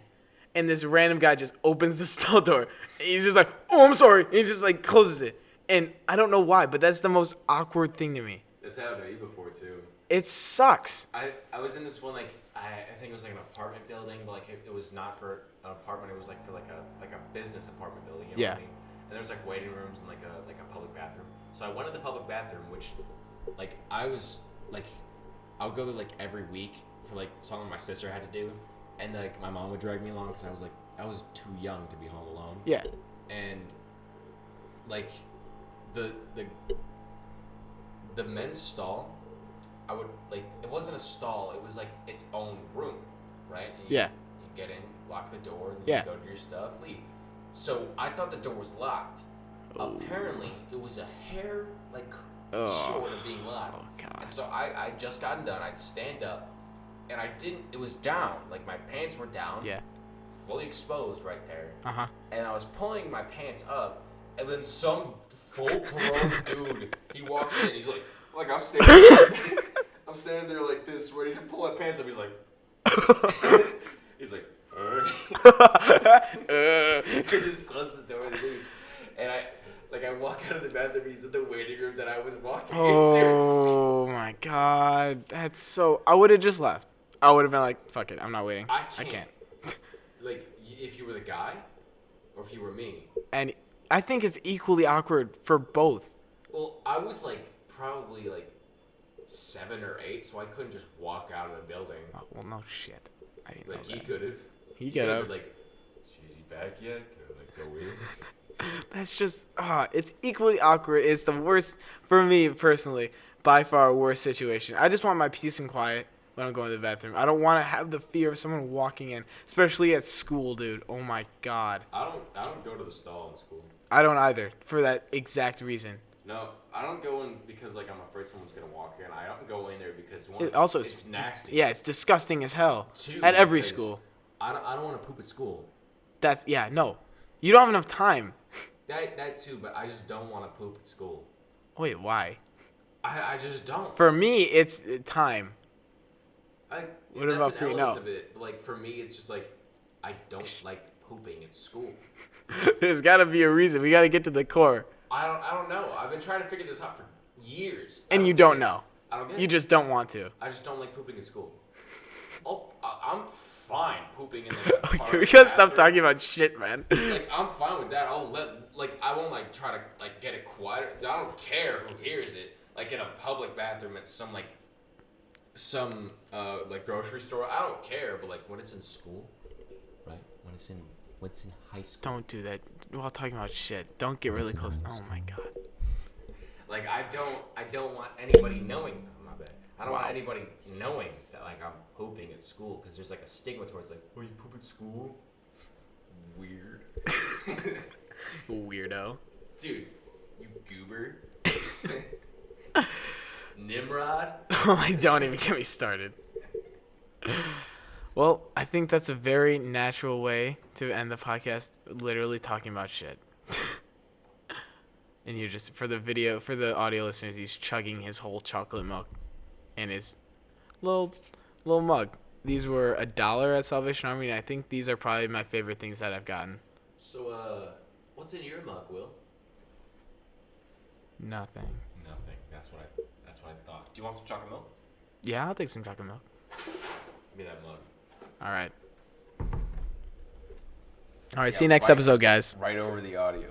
and this random guy just opens the stall door. And he's just like, "Oh, I'm sorry." And he just like closes it, and I don't know why, but that's the most awkward thing to me. That's happened to me before too. It sucks. I was in this one like I think it was like an apartment building, but like it was not for an apartment. It was like for like a business apartment building. You know Yeah. what I mean? And there's like waiting rooms and like a public bathroom. So I went to the public bathroom, which like I was like I would go there like every week for like something my sister had to do, and like my mom would drag me along because I was too young to be home alone. Yeah. And like the men's stall, I would like it wasn't a stall, it was like its own room, right? And Yeah. You get in, lock the door, and then Yeah. you go do your stuff, leave. So I thought the door was locked. Apparently it was a hair like short of being locked. Oh, God. And so I just gotten done, I'd stand up and it was down, like my pants were down. Yeah. Fully exposed right there. Uh-huh. And I was pulling my pants up, and then some full-grown dude, he walks in, he's like I'm standing there like this, ready to pull my pants up. He's like, he just closes the door and leaves. And Like I walk out of the bathroom, he's in the waiting room that I was walking Oh my god, that's so. I would have just left. I would have been like, "Fuck it, I'm not waiting. I I can't. can't." Like, if you were the guy, or if you were me. And I think it's equally awkward for both. Well, I was like probably like 7 or 8, so I couldn't just walk out of the building. Oh, well, no shit. I didn't Like know he that. could have. He could have. Like, is he back yet? Can I like go in? That's just it's equally awkward. It's the worst for me personally, by far worst situation. I just want my peace and quiet when I'm going to the bathroom. I don't want to have the fear of someone walking in, especially at school, dude. Oh my god. I don't go to the stall in school. I don't either for that exact reason. No, I don't go in because like I'm afraid someone's gonna walk in. I don't go in there because one, It also it's nasty. Yeah, it's disgusting as hell. Two, At every because school. I don't want to poop at school. No. You don't have enough time. That too, but I just don't want to poop at school. Wait, why? I just don't. For me, it's time. What That's about an for you? element No. of it, but like for me, it's just like I don't like pooping at school. There's got to be a reason. We got to get to the core. I don't know. I've been trying to figure this out for years. And you get don't it. know. I don't get You it. just don't want to. I just don't like pooping at school. Oh, I'm fine pooping in the Okay, park we gotta stop bathroom. talking about shit, man. Like I'm fine with that. I won't like try to like get it quieter. I don't care who hears it. Like in a public bathroom at some like grocery store. I don't care. But like when it's in school, Right? When it's in high school. Don't do that while talking about shit. Don't get really close. Oh my god. Like I don't want anybody knowing. Oh, my bad. I don't want anybody knowing that like I'm pooping at school because there's like a stigma towards like, oh, you poop at school? Weird. Weirdo. dude, you goober, Nimrod. Oh, don't even get me started. Well, I think that's a very natural way to end the podcast, literally talking about shit. And you're just, for the audio listeners, he's chugging his whole chocolate milk in his little mug. These were $1 at Salvation Army, and I think these are probably my favorite things that I've gotten. So, what's in your mug, Will? Nothing. Nothing. That's what I thought. Do you want some chocolate milk? Yeah, I'll take some chocolate milk. Give me that mug. All right. All right, see you next episode, guys. Right over the audio.